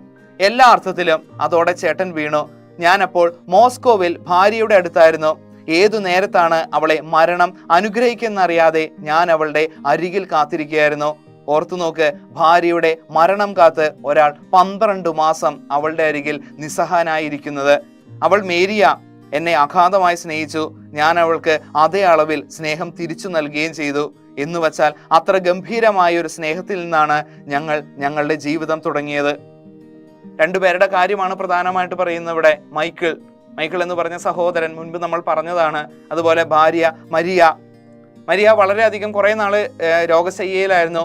എല്ലാ അർത്ഥത്തിലും അതോടെ ചേട്ടൻ വീണു. ഞാനപ്പോൾ മോസ്കോവിൽ ഭാര്യയുടെ അടുത്തായിരുന്നു. ഏതു നേരത്താണ് അവളെ മരണം അനുഗ്രഹിക്കുന്നറിയാതെ ഞാൻ അവളുടെ അരികിൽ കാത്തിരിക്കുകയായിരുന്നു. ഓർത്തു നോക്ക്, ഭാര്യയുടെ മരണം കാത്ത് ഒരാൾ 12 മാസം അവളുടെ അരികിൽ നിസ്സഹായനായിരിക്കുന്നത്. അവൾ മേരിയ എന്നെ അഗാധമായി സ്നേഹിച്ചു. ഞാൻ അവൾക്ക് അതേ അളവിൽ സ്നേഹം തിരിച്ചു നൽകുകയും ചെയ്തു. എന്ന് വച്ചാൽ അത്ര ഗംഭീരമായ ഒരു സ്നേഹത്തിൽ നിന്നാണ് ഞങ്ങളുടെ ജീവിതം തുടങ്ങിയത്. രണ്ടുപേരുടെ കാര്യമാണ് പ്രധാനമായിട്ട് പറയുന്നത് ഇവിടെ. മൈക്കിൾ എന്ന് പറഞ്ഞ സഹോദരൻ മുൻപ് നമ്മൾ പറഞ്ഞതാണ്. അതുപോലെ ഭാര്യ മരിയ വളരെയധികം കുറെ നാള് രോഗശയ്യയിലായിരുന്നു.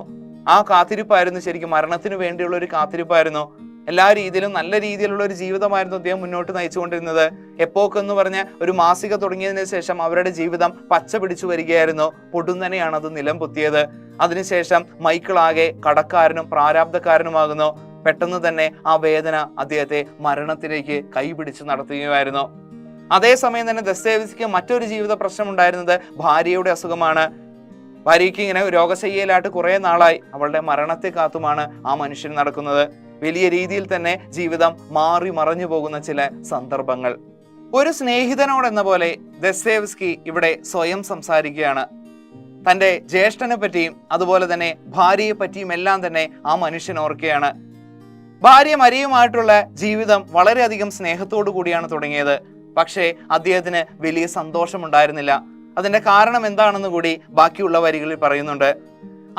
ആ കാത്തിരിപ്പായിരുന്നു ശരിക്കും മരണത്തിന് വേണ്ടിയുള്ള ഒരു കാത്തിരിപ്പായിരുന്നു. എല്ലാ രീതിയിലും നല്ല രീതിയിലുള്ള ഒരു ജീവിതമായിരുന്നു അദ്ദേഹം മുന്നോട്ട് നയിച്ചുകൊണ്ടിരുന്നത്. എപ്പോക്ക് എന്ന് പറഞ്ഞ ഒരു മാസിക തുടങ്ങിയതിനു ശേഷം അവരുടെ ജീവിതം പച്ച പിടിച്ചു വരികയായിരുന്നു. പൊടുന്നനെയാണ് അത് നിലം പൊത്തിയത്. അതിനുശേഷം മൈക്കിൾ ആകെ കടക്കാരനും പ്രാരാബ്ധക്കാരനുമാകുന്നു. പെട്ടെന്ന് തന്നെ ആ വേദന അദ്ദേഹത്തെ മരണത്തിലേക്ക് കൈപിടിച്ച് നടത്തുകയായിരുന്നു. അതേസമയം തന്നെ ദസ്തേവ്സ്കിക്ക് മറ്റൊരു ജീവിത പ്രശ്നം ഉണ്ടായിരുന്നത് ഭാര്യയുടെ അസുഖമാണ്. ഭാര്യയ്ക്ക് ഇങ്ങനെ രോഗശയ്യയിലായിട്ട് കുറെ നാളായി. അവളുടെ മരണത്തെ കാത്തുമാണ് ആ മനുഷ്യൻ നടക്കുന്നത്. വലിയ രീതിയിൽ തന്നെ ജീവിതം മാറി മറഞ്ഞു പോകുന്ന ചില സന്ദർഭങ്ങൾ. ഒരു സ്നേഹിതനോടെന്ന പോലെ ദസ്തേവ്സ്കി ഇവിടെ സ്വയം സംസാരിക്കുകയാണ്. തൻ്റെ ജ്യേഷ്ഠനെ പറ്റിയും അതുപോലെ തന്നെ ഭാര്യയെ പറ്റിയും എല്ലാം തന്നെ ആ മനുഷ്യൻ ഓർക്കുകയാണ്. ഭാര്യ മരിയുമായിട്ടുള്ള ജീവിതം വളരെയധികം സ്നേഹത്തോടു കൂടിയാണ് തുടങ്ങിയത്. പക്ഷേ അദ്ദേഹത്തിന് വലിയ സന്തോഷമുണ്ടായിരുന്നില്ല. അതിന്റെ കാരണം എന്താണെന്ന് കൂടി ബാക്കിയുള്ള വരികളിൽ പറയുന്നുണ്ട്.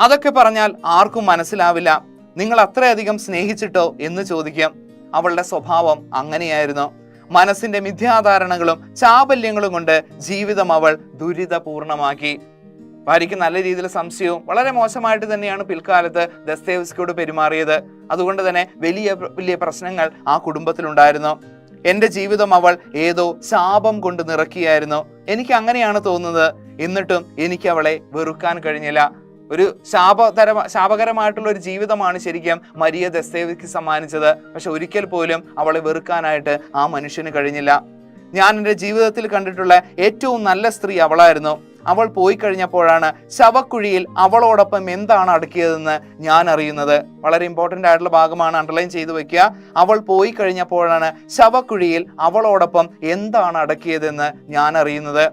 അതൊക്കെ പറഞ്ഞാൽ ആർക്കും മനസ്സിലാവില്ല. നിങ്ങൾ അത്രയധികം സ്നേഹിച്ചിട്ടോ എന്ന് ചോദിക്കാം. അവളുടെ സ്വഭാവം അങ്ങനെയായിരുന്നു. മനസ്സിന്റെ മിഥ്യാധാരണകളും ചാബല്യങ്ങളും കൊണ്ട് ജീവിതം അവൾ ദുരിതപൂർണമാക്കി. ഭാര്യയ്ക്ക് നല്ല രീതിയിൽ സംശയവും വളരെ മോശമായിട്ട് തന്നെയാണ് പിൽക്കാലത്ത് ദസ്തേവ്സ്കിയോട് പെരുമാറിയത്. അതുകൊണ്ട് തന്നെ വലിയ പ്രശ്നങ്ങൾ ആ കുടുംബത്തിലുണ്ടായിരുന്നു. എൻ്റെ ജീവിതം അവൾ ഏതോ ശാപം കൊണ്ട് നിറക്കിയായിരുന്നു. എനിക്ക് അങ്ങനെയാണ് തോന്നുന്നത്. എന്നിട്ടും എനിക്ക് അവളെ വെറുക്കാൻ കഴിഞ്ഞില്ല. ഒരു ശാപകരമായിട്ടുള്ള ഒരു ജീവിതമാണ് ശരിക്കും മരിയ ദസ്തേവ്സ്കി സമ്മാനിച്ചത്. പക്ഷെ ഒരിക്കൽ പോലും അവളെ വെറുക്കാനായിട്ട് ആ മനുഷ്യന് കഴിഞ്ഞില്ല. ഞാൻ എൻ്റെ ജീവിതത്തിൽ കണ്ടിട്ടുള്ള ഏറ്റവും നല്ല സ്ത്രീ അവളായിരുന്നു. അവൾ പോയി കഴിഞ്ഞപ്പോഴാണ് ശവക്കുഴിയിൽ അവളോടൊപ്പം എന്താണ് അടക്കിയതെന്ന് ഞാൻ അറിയുന്നത്. വളരെ ഇമ്പോർട്ടൻ്റ് ആയിട്ടുള്ള ഭാഗമാണ്, അണ്ടർലൈൻ ചെയ്തു വെക്കുക. അവൾ പോയി കഴിഞ്ഞപ്പോഴാണ് ശവക്കുഴിയിൽ അവളോടൊപ്പം എന്താണ് അടക്കിയതെന്ന് ഞാൻ അറിയുന്നത്.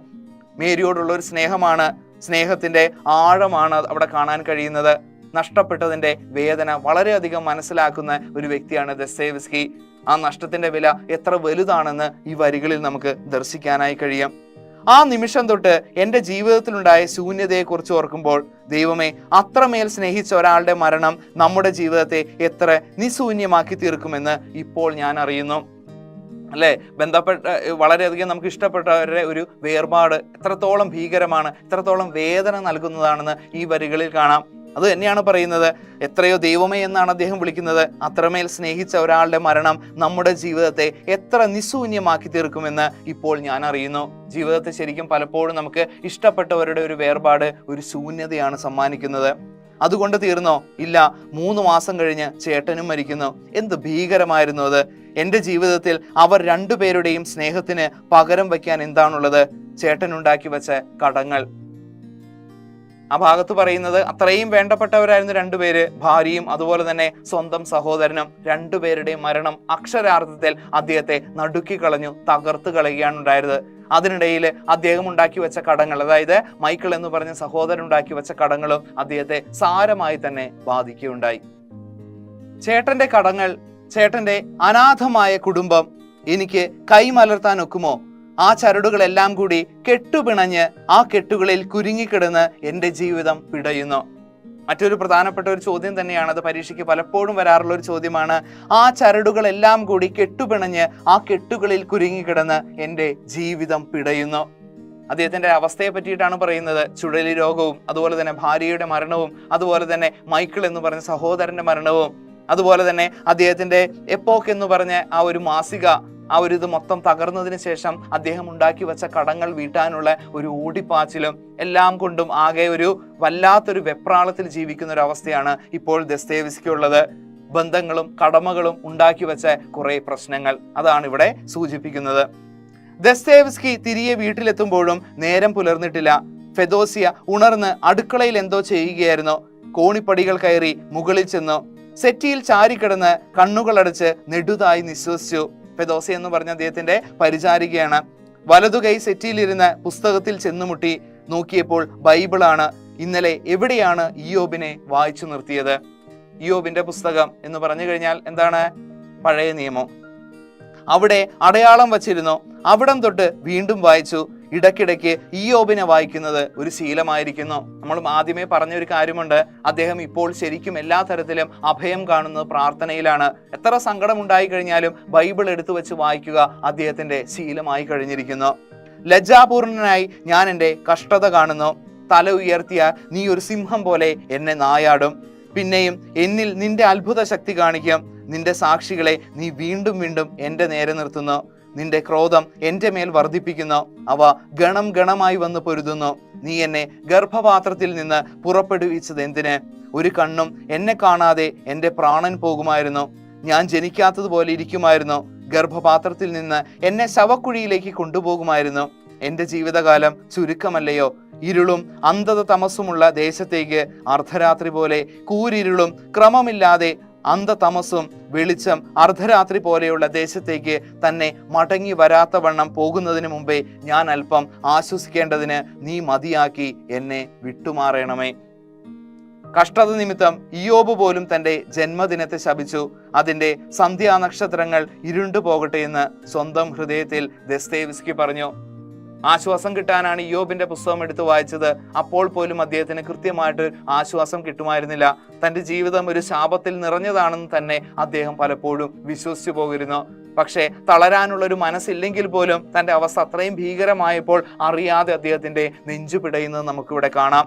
മേരിയോടുള്ള ഒരു സ്നേഹമാണ്, സ്നേഹത്തിന്റെ ആഴമാണ് അവിടെ കാണാൻ കഴിയുന്നത്. നഷ്ടപ്പെട്ടതിന്റെ വേദന വളരെയധികം മനസ്സിലാക്കുന്ന ഒരു വ്യക്തിയാണ് ദസ്തേവ്സ്കി. ആ നഷ്ടത്തിന്റെ വില എത്ര വലുതാണെന്ന് ഈ വരികളിൽ നമുക്ക് ദർശിക്കാനായി കഴിയും. ആ നിമിഷം തൊട്ട് എൻ്റെ ജീവിതത്തിലുണ്ടായ ശൂന്യതയെക്കുറിച്ച് ഓർക്കുമ്പോൾ, ദൈവമേ, അത്രമേൽ സ്നേഹിച്ച ഒരാളുടെ മരണം നമ്മുടെ ജീവിതത്തെ എത്ര നിശൂന്യമാക്കി തീർക്കുമെന്ന് ഇപ്പോൾ ഞാൻ അറിയുന്നു. അല്ലെ, വളരെയധികം നമുക്ക് ഇഷ്ടപ്പെട്ടവരുടെ ഒരു വേർപാട് എത്രത്തോളം ഭീകരമാണ്, എത്രത്തോളം വേദന നൽകുന്നതാണെന്ന് ഈ വരികളിൽ കാണാം. അത് തന്നെയാണ് പറയുന്നത്. എത്രയോ ദൈവമേ എന്നാണ് അദ്ദേഹം വിളിക്കുന്നത്. അത്രമേൽ സ്നേഹിച്ച ഒരാളുടെ മരണം നമ്മുടെ ജീവിതത്തെ എത്ര നിശൂന്യമാക്കി തീർക്കുമെന്ന് ഇപ്പോൾ ഞാൻ അറിയുന്നു. ജീവിതത്തെ ശരിക്കും പലപ്പോഴും നമുക്ക് ഇഷ്ടപ്പെട്ടവരുടെ ഒരു വേർപാട് ഒരു ശൂന്യതയാണ് സമ്മാനിക്കുന്നത്. അതുകൊണ്ട് തീർന്നോ? ഇല്ല, 3 മാസം കഴിഞ്ഞ് ചേട്ടനും മരിക്കുന്നു. എന്ത് ഭീകരമായിരുന്നു അത്! എൻ്റെ ജീവിതത്തിൽ അവർ രണ്ടുപേരുടെയും സ്നേഹത്തിന് പകരം വയ്ക്കാൻ എന്താണുള്ളത്? ചേട്ടനുണ്ടാക്കി വെച്ച കടങ്ങൾ. ആ ഭാഗത്ത് പറയുന്നത് അത്രയും വേണ്ടപ്പെട്ടവരായിരുന്നു രണ്ടുപേര്, ഭാര്യയും അതുപോലെ തന്നെ സ്വന്തം സഹോദരനും. രണ്ടുപേരുടെയും മരണം അക്ഷരാർത്ഥത്തിൽ അദ്ദേഹത്തെ നടുക്കി കളഞ്ഞു, തകർത്ത് കളയുകയാണ് ഉണ്ടായത്. അതിനിടയിൽ അദ്ദേഹം ഉണ്ടാക്കി വെച്ച കടങ്ങൾ, അതായത് മൈക്കിൾ എന്ന് പറഞ്ഞ സഹോദരൻ ഉണ്ടാക്കി വെച്ച കടങ്ങളും അദ്ദേഹത്തെ സാരമായി തന്നെ ബാധിക്കുകയുണ്ടായി. ചേട്ടന്റെ കടങ്ങൾ, ചേട്ടന്റെ അനാഥമായ കുടുംബം എനിക്ക് കൈമലർത്താൻ ഒക്കുമോ? ആ ചരടുകളെല്ലാം കൂടി കെട്ടുപിണഞ്ഞ് ആ കെട്ടുകളിൽ കുരുങ്ങിക്കിടന്ന് എൻ്റെ ജീവിതം പിടയുന്നു. മറ്റൊരു പ്രധാനപ്പെട്ട ഒരു ചോദ്യം തന്നെയാണ്, അത് പരീക്ഷയ്ക്ക് പലപ്പോഴും വരാറുള്ള ഒരു ചോദ്യമാണ്. ആ ചരടുകളെല്ലാം കൂടി കെട്ടുപിണഞ്ഞ് ആ കെട്ടുകളിൽ കുരുങ്ങിക്കിടന്ന് എൻ്റെ ജീവിതം പിടയുന്നു. അദ്ദേഹത്തിന്റെ അവസ്ഥയെ പറ്റിയിട്ടാണ് പറയുന്നത്. ചുഴലി രോഗവും അതുപോലെ തന്നെ ഭാര്യയുടെ മരണവും അതുപോലെ തന്നെ മൈക്കിൾ എന്ന് പറഞ്ഞ സഹോദരന്റെ മരണവും അതുപോലെ തന്നെ അദ്ദേഹത്തിന്റെ എപ്പോക്ക് എന്ന് പറഞ്ഞ ആ ഒരു മാസിക, ആ ഒരു ഇത് മൊത്തം തകർന്നതിന് ശേഷം അദ്ദേഹം ഉണ്ടാക്കി വെച്ച കടങ്ങൾ വീട്ടാനുള്ള ഒരു ഓടിപ്പാച്ചിലും എല്ലാം കൊണ്ടും ആകെ ഒരു വല്ലാത്തൊരു വെപ്രാളത്തിൽ ജീവിക്കുന്ന ഒരു അവസ്ഥയാണ് ഇപ്പോൾ ദസ്തയേവ്സ്കിയുള്ളത്. ബന്ധങ്ങളും കടമകളും ഉണ്ടാക്കി വെച്ച കുറെ പ്രശ്നങ്ങൾ, അതാണ് ഇവിടെ സൂചിപ്പിക്കുന്നത്. ദസ്തയേവ്സ്കി തിരികെ വീട്ടിലെത്തുമ്പോഴും നേരം പുലർന്നിട്ടില്ല. ഫെദോസിയ ഉണർന്ന് അടുക്കളയിൽ എന്തോ ചെയ്യുകയായിരുന്നു. കോണിപ്പടികൾ കയറി മുകളിൽ ചെന്നു. സെറ്റിയിൽ ചാരിക്കിടന്ന് കണ്ണുകളടച്ച് നെടുതായി നിശ്വസിച്ചു. ഫെദോസിയ എന്ന് പറഞ്ഞ അദ്ദേഹത്തിന്റെ പരിചാരികയാണ്. വലതുകൈ സെറ്റിയിലിരുന്ന് പുസ്തകത്തിൽ ചെന്നുമുട്ടി. നോക്കിയപ്പോൾ ബൈബിളാണ്. ഇന്നലെ എവിടെയാണ് ഇയ്യോബിനെ വായിച്ചു നിർത്തിയത്? ഇയ്യോബിന്റെ പുസ്തകം എന്ന് പറഞ്ഞു കഴിഞ്ഞാൽ എന്താണ്? പഴയ നിയമം. അവിടെ അടയാളം വച്ചിരുന്നു. അവിടം തൊട്ട് വീണ്ടും വായിച്ചു. ഇടയ്ക്കിടയ്ക്ക് ഇയ്യോബിനെ വായിക്കുന്നത് ഒരു ശീലമായിരിക്കുന്നു. നമ്മൾ ആദ്യമേ പറഞ്ഞൊരു കാര്യമുണ്ട്, അദ്ദേഹം ഇപ്പോൾ ശരിക്കും എല്ലാ തരത്തിലും അഭയം കാണുന്നത് പ്രാർത്ഥനയിലാണ്. എത്ര സങ്കടം ഉണ്ടായി കഴിഞ്ഞാലും ബൈബിൾ എടുത്തു വെച്ച് വായിക്കുക അദ്ദേഹത്തിന്റെ ശീലമായി കഴിഞ്ഞിരിക്കുന്നു. ലജ്ജാപൂർണനായി ഞാൻ എൻ്റെ കഷ്ടത കാണുന്നു. തല ഉയർത്തിയ നീ ഒരു സിംഹം പോലെ എന്നെ നായാടും. പിന്നെയും എന്നിൽ നിന്റെ അത്ഭുത ശക്തി കാണിക്കും. നിന്റെ സാക്ഷികളെ നീ വീണ്ടും വീണ്ടും എൻ്റെ നേരെ നിർത്തുന്നു. നിന്റെ ക്രോധം എൻ്റെ മേൽ വർദ്ധിപ്പിക്കുന്നു. അവ ഗണം ഗണമായി വന്ന് പൊരുതുന്നു. നീ എന്നെ ഗർഭപാത്രത്തിൽ നിന്ന് പുറപ്പെടുവിച്ചത് എന്തിന്? ഒരു കണ്ണും എന്നെ കാണാതെ എൻ്റെ പ്രാണൻ പോകുമായിരുന്നു. ഞാൻ ജനിക്കാത്തതുപോലെ ഇരിക്കുമായിരുന്നു. ഗർഭപാത്രത്തിൽ നിന്ന് എന്നെ ശവക്കുഴിയിലേക്ക് കൊണ്ടുപോകുമായിരുന്നു. എൻ്റെ ജീവിതകാലം ചുരുക്കമല്ലയോ? ഇരുളും അന്ധത തമസുമുള്ള ദേശത്തേക്ക് അർദ്ധരാത്രി പോലെ കൂരിരുളും ക്രമമില്ലാതെ അന്ധതമസും വെളിച്ചം അർദ്ധരാത്രി പോലെയുള്ള ദേശത്തേക്ക് തന്നെ മടങ്ങി വരാത്തവണ്ണം പോകുന്നതിന് മുമ്പേ ഞാൻ അല്പം ആശ്വസിക്കേണ്ടതിന് നീ മതിയാക്കി എന്നെ വിട്ടുമാറണമേ. കഷ്ടത നിമിത്തം ഇയ്യോബ് പോലും തന്റെ ജന്മദിനത്തെ ശപിച്ചു. അതിന്റെ സന്ധ്യാനക്ഷത്രങ്ങൾ ഇരുണ്ടു പോകട്ടെ എന്ന് സ്വന്തം ഹൃദയത്തിൽ ദസ്തയേവ്സ്കി പറഞ്ഞു. ആശ്വാസം കിട്ടാനാണ് ഇയ്യോബിന്റെ പുസ്തകം എടുത്ത് വായിച്ചത്. അപ്പോൾ പോലും അദ്ദേഹത്തിന് കൃത്യമായിട്ട് ആശ്വാസം കിട്ടുമായിരുന്നില്ല. തന്റെ ജീവിതം ഒരു ശാപത്തിൽ നിറഞ്ഞതാണെന്ന് തന്നെ അദ്ദേഹം പലപ്പോഴും വിശ്വസിച്ചു പോയിരുന്നു. പക്ഷേ തളരാനുള്ള ഒരു മനസ്സില്ലെങ്കിൽ പോലും തന്റെ അവസ്ഥ അത്രയും ഭീകരമായപ്പോൾ അറിയാതെ അദ്ദേഹത്തിന്റെ നെഞ്ചു പിടയുന്നത് നമുക്കിവിടെ കാണാം.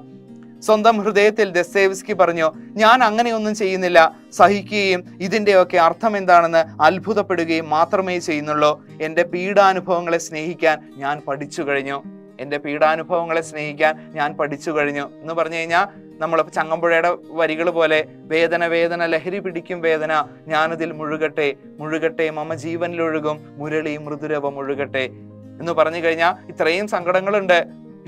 സ്വന്തം ഹൃദയത്തിൽ ദസ്തയേവ്സ്കി പറഞ്ഞു, ഞാൻ അങ്ങനെയൊന്നും ചെയ്യുന്നില്ല. സഹിക്കുകയും ഇതിൻ്റെയൊക്കെ അർത്ഥം എന്താണെന്ന് അത്ഭുതപ്പെടുകയും മാത്രമേ ചെയ്യുന്നുള്ളൂ. എൻ്റെ പീഡാനുഭവങ്ങളെ സ്നേഹിക്കാൻ ഞാൻ പഠിച്ചു കഴിഞ്ഞു. എൻ്റെ പീഡാനുഭവങ്ങളെ സ്നേഹിക്കാൻ ഞാൻ പഠിച്ചു കഴിഞ്ഞു എന്ന് പറഞ്ഞു കഴിഞ്ഞാൽ നമ്മൾ ചങ്ങമ്പുഴയുടെ വരികൾ പോലെ വേദന വേദന ലഹരി പിടിക്കും വേദന ഞാനതിൽ മുഴുകട്ടെ മുഴുകട്ടെ മമ ജീവനിലൊഴുകും മുരളി മൃദുരവം ഒഴുകട്ടെ എന്ന് പറഞ്ഞു കഴിഞ്ഞാൽ ഇത്രയും സങ്കടങ്ങളുണ്ട്.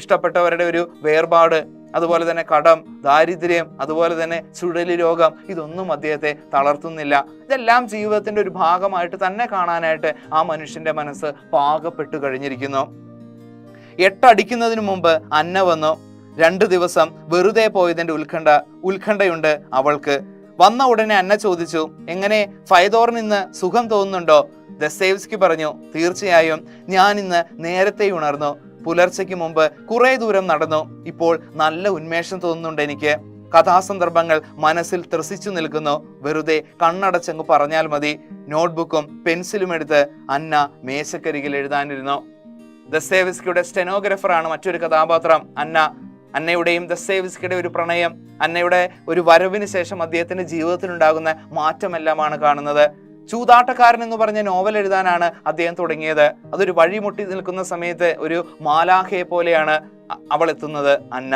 ഇഷ്ടപ്പെട്ടവരുടെ ഒരു വേർപാട്, അതുപോലെ തന്നെ കടം, ദാരിദ്ര്യം, അതുപോലെ തന്നെ ചുഴലി രോഗം, ഇതൊന്നും അദ്ദേഹത്തെ തളർത്തുന്നില്ല. ഇതെല്ലാം ജീവിതത്തിന്റെ ഒരു ഭാഗമായിട്ട് തന്നെ കാണാനായിട്ട് ആ മനുഷ്യന്റെ മനസ്സ് പാകപ്പെട്ടു കഴിഞ്ഞിരിക്കുന്നു. 8 അടിക്കുന്നതിന് മുമ്പ് അന്ന വന്നു. 2 ദിവസം വെറുതെ പോയതിന്റെ ഉത്കണ്ഠയുണ്ട് അവൾക്ക്. വന്ന ഉടനെ അന്ന ചോദിച്ചു, എങ്ങനെ ഫയദോറിന് ഇന്ന് സുഖം തോന്നുന്നുണ്ടോ? ദസ്തയേവ്സ്കി പറഞ്ഞു, തീർച്ചയായും ഞാൻ ഇന്ന് നേരത്തെ ഉണർന്നു. പുലർച്ചയ്ക്ക് മുമ്പ് കുറെ ദൂരം നടന്നു. ഇപ്പോൾ നല്ല ഉന്മേഷം തോന്നുന്നുണ്ട് എനിക്ക്. കഥാസന്ദർഭങ്ങൾ മനസ്സിൽ ത്രസിച്ചു നിൽക്കുന്നു. വെറുതെ കണ്ണടച്ചങ്ങ് പറഞ്ഞാൽ മതി. നോട്ട്ബുക്കും പെൻസിലും എടുത്ത് അന്ന മേശക്കരികിൽ എഴുതാനിരുന്നു. ദസ്തയേവ്സ്കിയുടെ സ്റ്റെനോഗ്രാഫറാണ് മറ്റൊരു കഥാപാത്രം അന്ന. അന്നയുടെയും ദസ്തയേവ്സ്കിയുടെ ഒരു പ്രണയം, അന്നയുടെ ഒരു വരവിന് ശേഷം അദ്ദേഹത്തിന്റെ ജീവിതത്തിലുണ്ടാകുന്ന മാറ്റമെല്ലാമാണ് കാണുന്നത്. ചൂതാട്ടക്കാരൻ എന്ന് പറഞ്ഞ നോവൽ എഴുതാനാണ് അദ്ദേഹം തുടങ്ങിയത്. അതൊരു വഴിമുട്ടി നിൽക്കുന്ന സമയത്ത് ഒരു മാലാഖയെ പോലെയാണ് അവൾ എത്തുന്നത് അന്ന.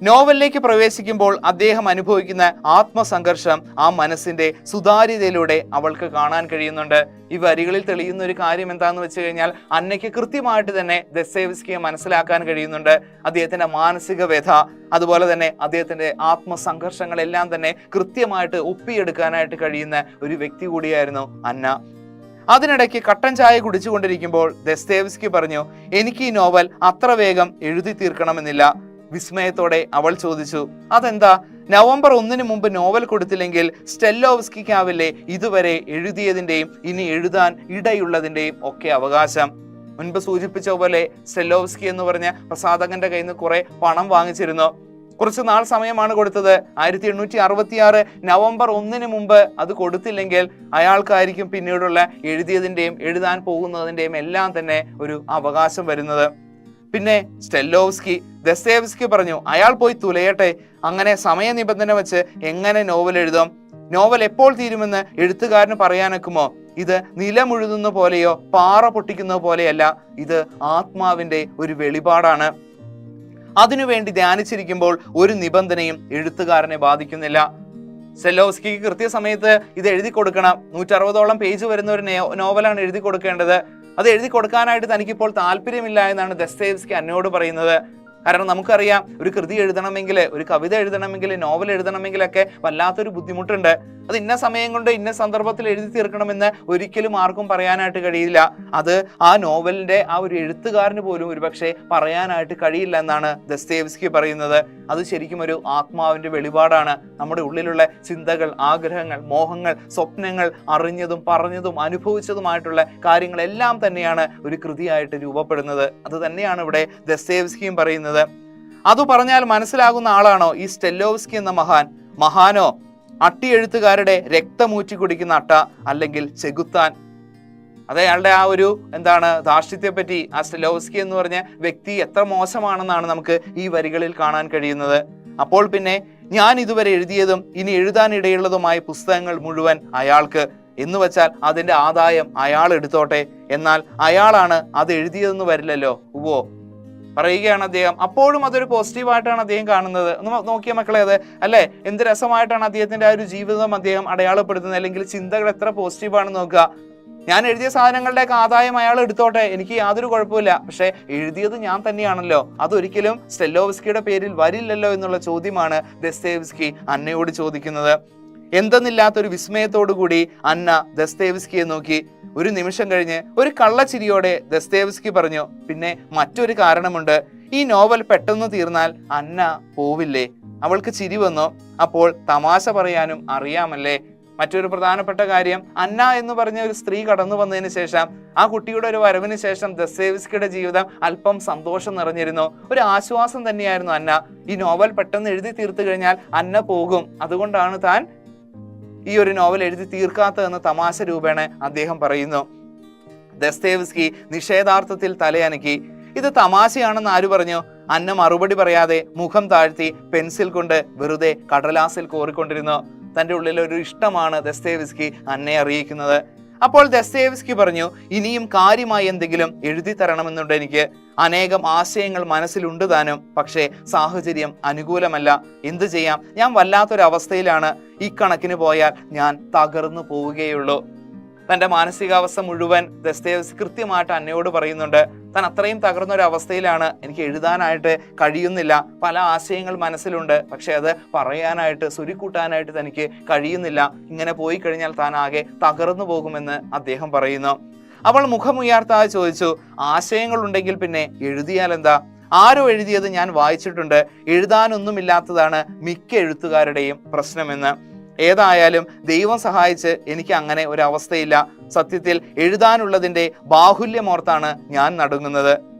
നോവലിലേക്ക് പ്രവേശിക്കുമ്പോൾ അദ്ദേഹം അനുഭവിക്കുന്ന ആത്മസംഘർഷം ആ മനസ്സിന്റെ സുതാര്യതയിലൂടെ അവൾക്ക് കാണാൻ കഴിയുന്നുണ്ട്. ഈ വരികളിൽ തെളിയുന്ന ഒരു കാര്യം എന്താണെന്ന് വെച്ച് കഴിഞ്ഞാൽ, അന്നയ്ക്ക് കൃത്യമായിട്ട് തന്നെ ദസ്തയേവ്സ്കിയെ മനസ്സിലാക്കാൻ കഴിയുന്നുണ്ട്. അദ്ദേഹത്തിന്റെ മാനസിക വ്യഥ, അതുപോലെ തന്നെ അദ്ദേഹത്തിന്റെ ആത്മസംഘർഷങ്ങളെല്ലാം തന്നെ കൃത്യമായിട്ട് ഒപ്പിയെടുക്കാനായിട്ട് കഴിയുന്ന ഒരു വ്യക്തി കൂടിയായിരുന്നു അന്ന. അതിനിടയ്ക്ക് കട്ടൻ ചായ കുടിച്ചുകൊണ്ടിരിക്കുമ്പോൾ ദസ്തയേവ്സ്കി പറഞ്ഞു, എനിക്ക് ഈ നോവൽ അത്ര വേഗം എഴുതി തീർക്കണമെന്നില്ല. വിസ്മയത്തോടെ അവൾ ചോദിച്ചു, അതെന്താ? നവംബർ 1 മുമ്പ് നോവൽ കൊടുത്തില്ലെങ്കിൽ സ്റ്റെല്ലോവ്സ്കിക്കാവില്ലേ ഇതുവരെ എഴുതിയതിന്റെയും ഇനി എഴുതാൻ ഇടയുള്ളതിന്റെയും ഒക്കെ അവകാശം? മുൻപ് സൂചിപ്പിച്ച പോലെ സ്റ്റെല്ലോവ്സ്കി എന്ന് പറഞ്ഞ പ്രസാധകന്റെ കയ്യിൽ നിന്ന് കുറെ പണം വാങ്ങിച്ചിരുന്നു. കുറച്ച് നാൾ സമയമാണ് കൊടുത്തത്. 1866 നവംബർ 1 മുമ്പ് അത് കൊടുത്തില്ലെങ്കിൽ അയാൾക്കായിരിക്കും പിന്നീടുള്ള എഴുതിയതിന്റെയും എഴുതാൻ പോകുന്നതിന്റെയും എല്ലാം തന്നെ ഒരു അവകാശം വരുന്നത്. പിന്നെ സ്റ്റെല്ലോവ്സ്കി ദസ്തയേവ്സ്കി പറഞ്ഞു, അയാൾ പോയി തുലയട്ടെ. അങ്ങനെ സമയനിബന്ധന വെച്ച് എങ്ങനെ നോവൽ എഴുതും? നോവൽ എപ്പോൾ തീരുമെന്ന് എഴുത്തുകാരന് പറയാനൊക്കുമോ? ഇത് നിലമുഴുതുന്ന പോലെയോ പാറ പൊട്ടിക്കുന്ന പോലെയല്ല. ഇത് ആത്മാവിന്റെ ഒരു വെളിപാടാണ്. അതിനുവേണ്ടി ധ്യാനിച്ചിരിക്കുമ്പോൾ ഒരു നിബന്ധനയും എഴുത്തുകാരനെ ബാധിക്കുന്നില്ല. സ്റ്റെല്ലോവ്സ്കിക്ക് കൃത്യസമയത്ത് ഇത് എഴുതി കൊടുക്കണം. 160ഓളം പേജ് വരുന്ന ഒരു നോവലാണ് എഴുതി കൊടുക്കേണ്ടത്. അത് എഴുതി കൊടുക്കാനായിട്ട് തനിക്കിപ്പോൾ താല്പര്യമില്ല എന്നാണ് ദസ്തയേവ്സ്കി എന്നോട് പറയുന്നത്. കാരണം നമുക്കറിയാം, ഒരു കൃതി എഴുതണമെങ്കിൽ, ഒരു കവിത എഴുതണമെങ്കിൽ, നോവൽ എഴുതണമെങ്കിലൊക്കെ വല്ലാത്തൊരു ബുദ്ധിമുട്ടുണ്ട്. അത് ഇന്ന സമയം കൊണ്ട് ഇന്ന സന്ദർഭത്തിൽ എഴുതി തീർക്കണമെന്ന് ഒരിക്കലും ആർക്കും പറയാനായിട്ട് കഴിയില്ല. അത് ആ നോവലിന്റെ ആ ഒരു എഴുത്തുകാരന് പോലും ഒരുപക്ഷെ പറയാനായിട്ട് കഴിയില്ല എന്നാണ് ദസ്തയേവ്സ്കി പറയുന്നത്. അത് ശരിക്കും ഒരു ആത്മാവിന്റെ വെളിപാടാണ്. നമ്മുടെ ഉള്ളിലുള്ള ചിന്തകൾ, ആഗ്രഹങ്ങൾ, മോഹങ്ങൾ, സ്വപ്നങ്ങൾ, അറിഞ്ഞതും പറഞ്ഞതും അനുഭവിച്ചതുമായിട്ടുള്ള കാര്യങ്ങളെല്ലാം തന്നെയാണ് ഒരു കൃതിയായിട്ട് രൂപപ്പെടുന്നത്. അത് തന്നെയാണ് ഇവിടെ ദസ്തയേവ്സ്കിയും പറയുന്നത്. അത് പറഞ്ഞാൽ മനസ്സിലാകുന്ന ആളാണോ ഈ സ്റ്റെല്ലോവ്സ്കി എന്ന മഹാനോ? അട്ടി എഴുത്തുകാരുടെ രക്തമൂറ്റി കുടിക്കുന്ന അട്ട, അല്ലെങ്കിൽ ചെകുത്താൻ? അയാളുടെ ആ ഒരു ധാർഷ്ട്യത്തെപ്പറ്റി ആ സ്റ്റെല്ലോവ്സ്കി എന്ന് പറഞ്ഞ വ്യക്തി എത്ര മോശമാണെന്നാണ് നമുക്ക് ഈ വരികളിൽ കാണാൻ കഴിയുന്നത്. അപ്പോൾ പിന്നെ ഞാൻ ഇതുവരെ എഴുതിയതും ഇനി എഴുതാനിടയുള്ളതുമായ പുസ്തകങ്ങൾ മുഴുവൻ അയാൾക്ക് എന്ന് വെച്ചാൽ അതിന്റെ ആദായം അയാൾ എടുത്തോട്ടെ. എന്നാൽ അയാളാണ് അത് എഴുതിയതെന്ന് വരില്ലല്ലോ. പറയുകയാണ് അദ്ദേഹം. അപ്പോഴും അതൊരു പോസിറ്റീവായിട്ടാണ് അദ്ദേഹം കാണുന്നത്. ഒന്ന് നോക്കിയ മക്കളെ, അത് അല്ലെ എന്ത് രസമായിട്ടാണ് അദ്ദേഹത്തിന്റെ ആ ഒരു ജീവിതം അദ്ദേഹം അടയാളപ്പെടുത്തുന്നത്, അല്ലെങ്കിൽ ചിന്തകൾ എത്ര പോസിറ്റീവാണെന്ന് നോക്കുക. ഞാൻ എഴുതിയ സാധനങ്ങളുടെയൊക്കെ ആദായം അയാൾ എടുത്തോട്ടെ, എനിക്ക് യാതൊരു കുഴപ്പമില്ല. പക്ഷെ എഴുതിയത് ഞാൻ തന്നെയാണല്ലോ, അതൊരിക്കലും സ്റ്റെല്ലോവ്സ്കിയുടെ പേരിൽ വരില്ലല്ലോ എന്നുള്ള ചോദ്യമാണ് ദസ്തയേവ്സ്കി അന്നയോട് ചോദിക്കുന്നത്. എന്തെന്നില്ലാത്തൊരു വിസ്മയത്തോടു കൂടി അന്ന ദസ്തയേവ്സ്കിയെ നോക്കി. ഒരു നിമിഷം കഴിഞ്ഞ് ഒരു കള്ളച്ചിരിയോടെ ദസ്തയേവ്സ്കി പറഞ്ഞു, പിന്നെ മറ്റൊരു കാരണമുണ്ട്. ഈ നോവൽ പെട്ടെന്ന് തീർന്നാൽ അന്ന പോവില്ലേ? അവൾക്ക് ചിരി വന്നു. അപ്പോൾ തമാശ പറയാനും അറിയാമല്ലേ? മറ്റൊരു പ്രധാനപ്പെട്ട കാര്യം, അന്ന എന്ന് പറഞ്ഞ ഒരു സ്ത്രീ കടന്നു വന്നതിന് ശേഷം, ആ കുട്ടിയുടെ ഒരു വരവിന് ശേഷം ദസ്തയേവ്സ്കിയുടെ ജീവിതം അല്പം സന്തോഷം നിറഞ്ഞിരുന്നു. ഒരു ആശ്വാസം തന്നെയായിരുന്നു അന്ന. ഈ നോവൽ പെട്ടെന്ന് എഴുതി തീർത്തു കഴിഞ്ഞാൽ അന്ന പോകും, അതുകൊണ്ടാണ് താൻ ഈ ഒരു നോവൽ എഴുതി തീർക്കാത്തതെന്ന് തമാശ രൂപേണ അദ്ദേഹം പറയുന്നു. ദസ്തയേവ്സ്കി നിഷേധാർത്ഥത്തിൽ തലയനക്കി. ഇത് തമാശയാണെന്ന് ആര് പറഞ്ഞു? അന്ന മറുപടി പറയാതെ മുഖം താഴ്ത്തി പെൻസിൽ കൊണ്ട് വെറുതെ കടലാസിൽ കോറിക്കൊണ്ടിരുന്നു. തന്റെ ഉള്ളിലൊരു ഇഷ്ടമാണ് ദസ്തയേവ്സ്കി അന്നയെ അറിയിക്കുന്നത്. അപ്പോൾ ദസ്തയേവ്സ്കി പറഞ്ഞു, ഇനിയും കാര്യമായി എന്തെങ്കിലും എഴുതി തരണമെന്നുണ്ട് എനിക്ക്. അനേകം ആശയങ്ങൾ മനസ്സിലുണ്ട് താനും, പക്ഷേ സാഹചര്യം അനുകൂലമല്ല. എന്തു ചെയ്യാം? ഞാൻ വല്ലാത്തൊരവസ്ഥയിലാണ്. ഈ കണക്കിന് പോയാൽ ഞാൻ തകർന്നു പോവുകയുള്ളൂ. തന്റെ മാനസികാവസ്ഥ മുഴുവൻ ദസ്തയേവ്സ്കി കൃത്യമായിട്ട് അന്നയോട് പറയുന്നുണ്ട്. താൻ അത്രയും തകർന്നൊരു അവസ്ഥയിലാണ്, എനിക്ക് എഴുതാനായിട്ട് കഴിയുന്നില്ല. പല ആശയങ്ങൾ മനസ്സിലുണ്ട്, പക്ഷെ അത് പറയാനായിട്ട് സ്വരുക്കൂട്ടാനായിട്ട് തനിക്ക് കഴിയുന്നില്ല. ഇങ്ങനെ പോയി കഴിഞ്ഞാൽ താൻ ആകെ തകർന്നു പോകുമെന്ന് അദ്ദേഹം പറയുന്നു. അവൾ മുഖമുയർത്താതെ ചോദിച്ചു, ആശയങ്ങൾ ഉണ്ടെങ്കിൽ പിന്നെ എഴുതിയാൽ എന്താ? ആരോ എഴുതിയത് ഞാൻ വായിച്ചിട്ടുണ്ട്. എഴുതാനൊന്നുമില്ലാത്തതാണ് മിക്ക എഴുത്തുകാരുടെയും പ്രശ്നമെന്ന്. ഏതായാലും ദൈവം സഹായിച്ച് എനിക്ക് അങ്ങനെ ഒരു അവസ്ഥയില്ല. സത്യത്തിൽ എഴുതാനുള്ളതിന്റെ ബാഹുല്യമോർത്താണ് ഞാൻ നടുങ്ങുന്നത്.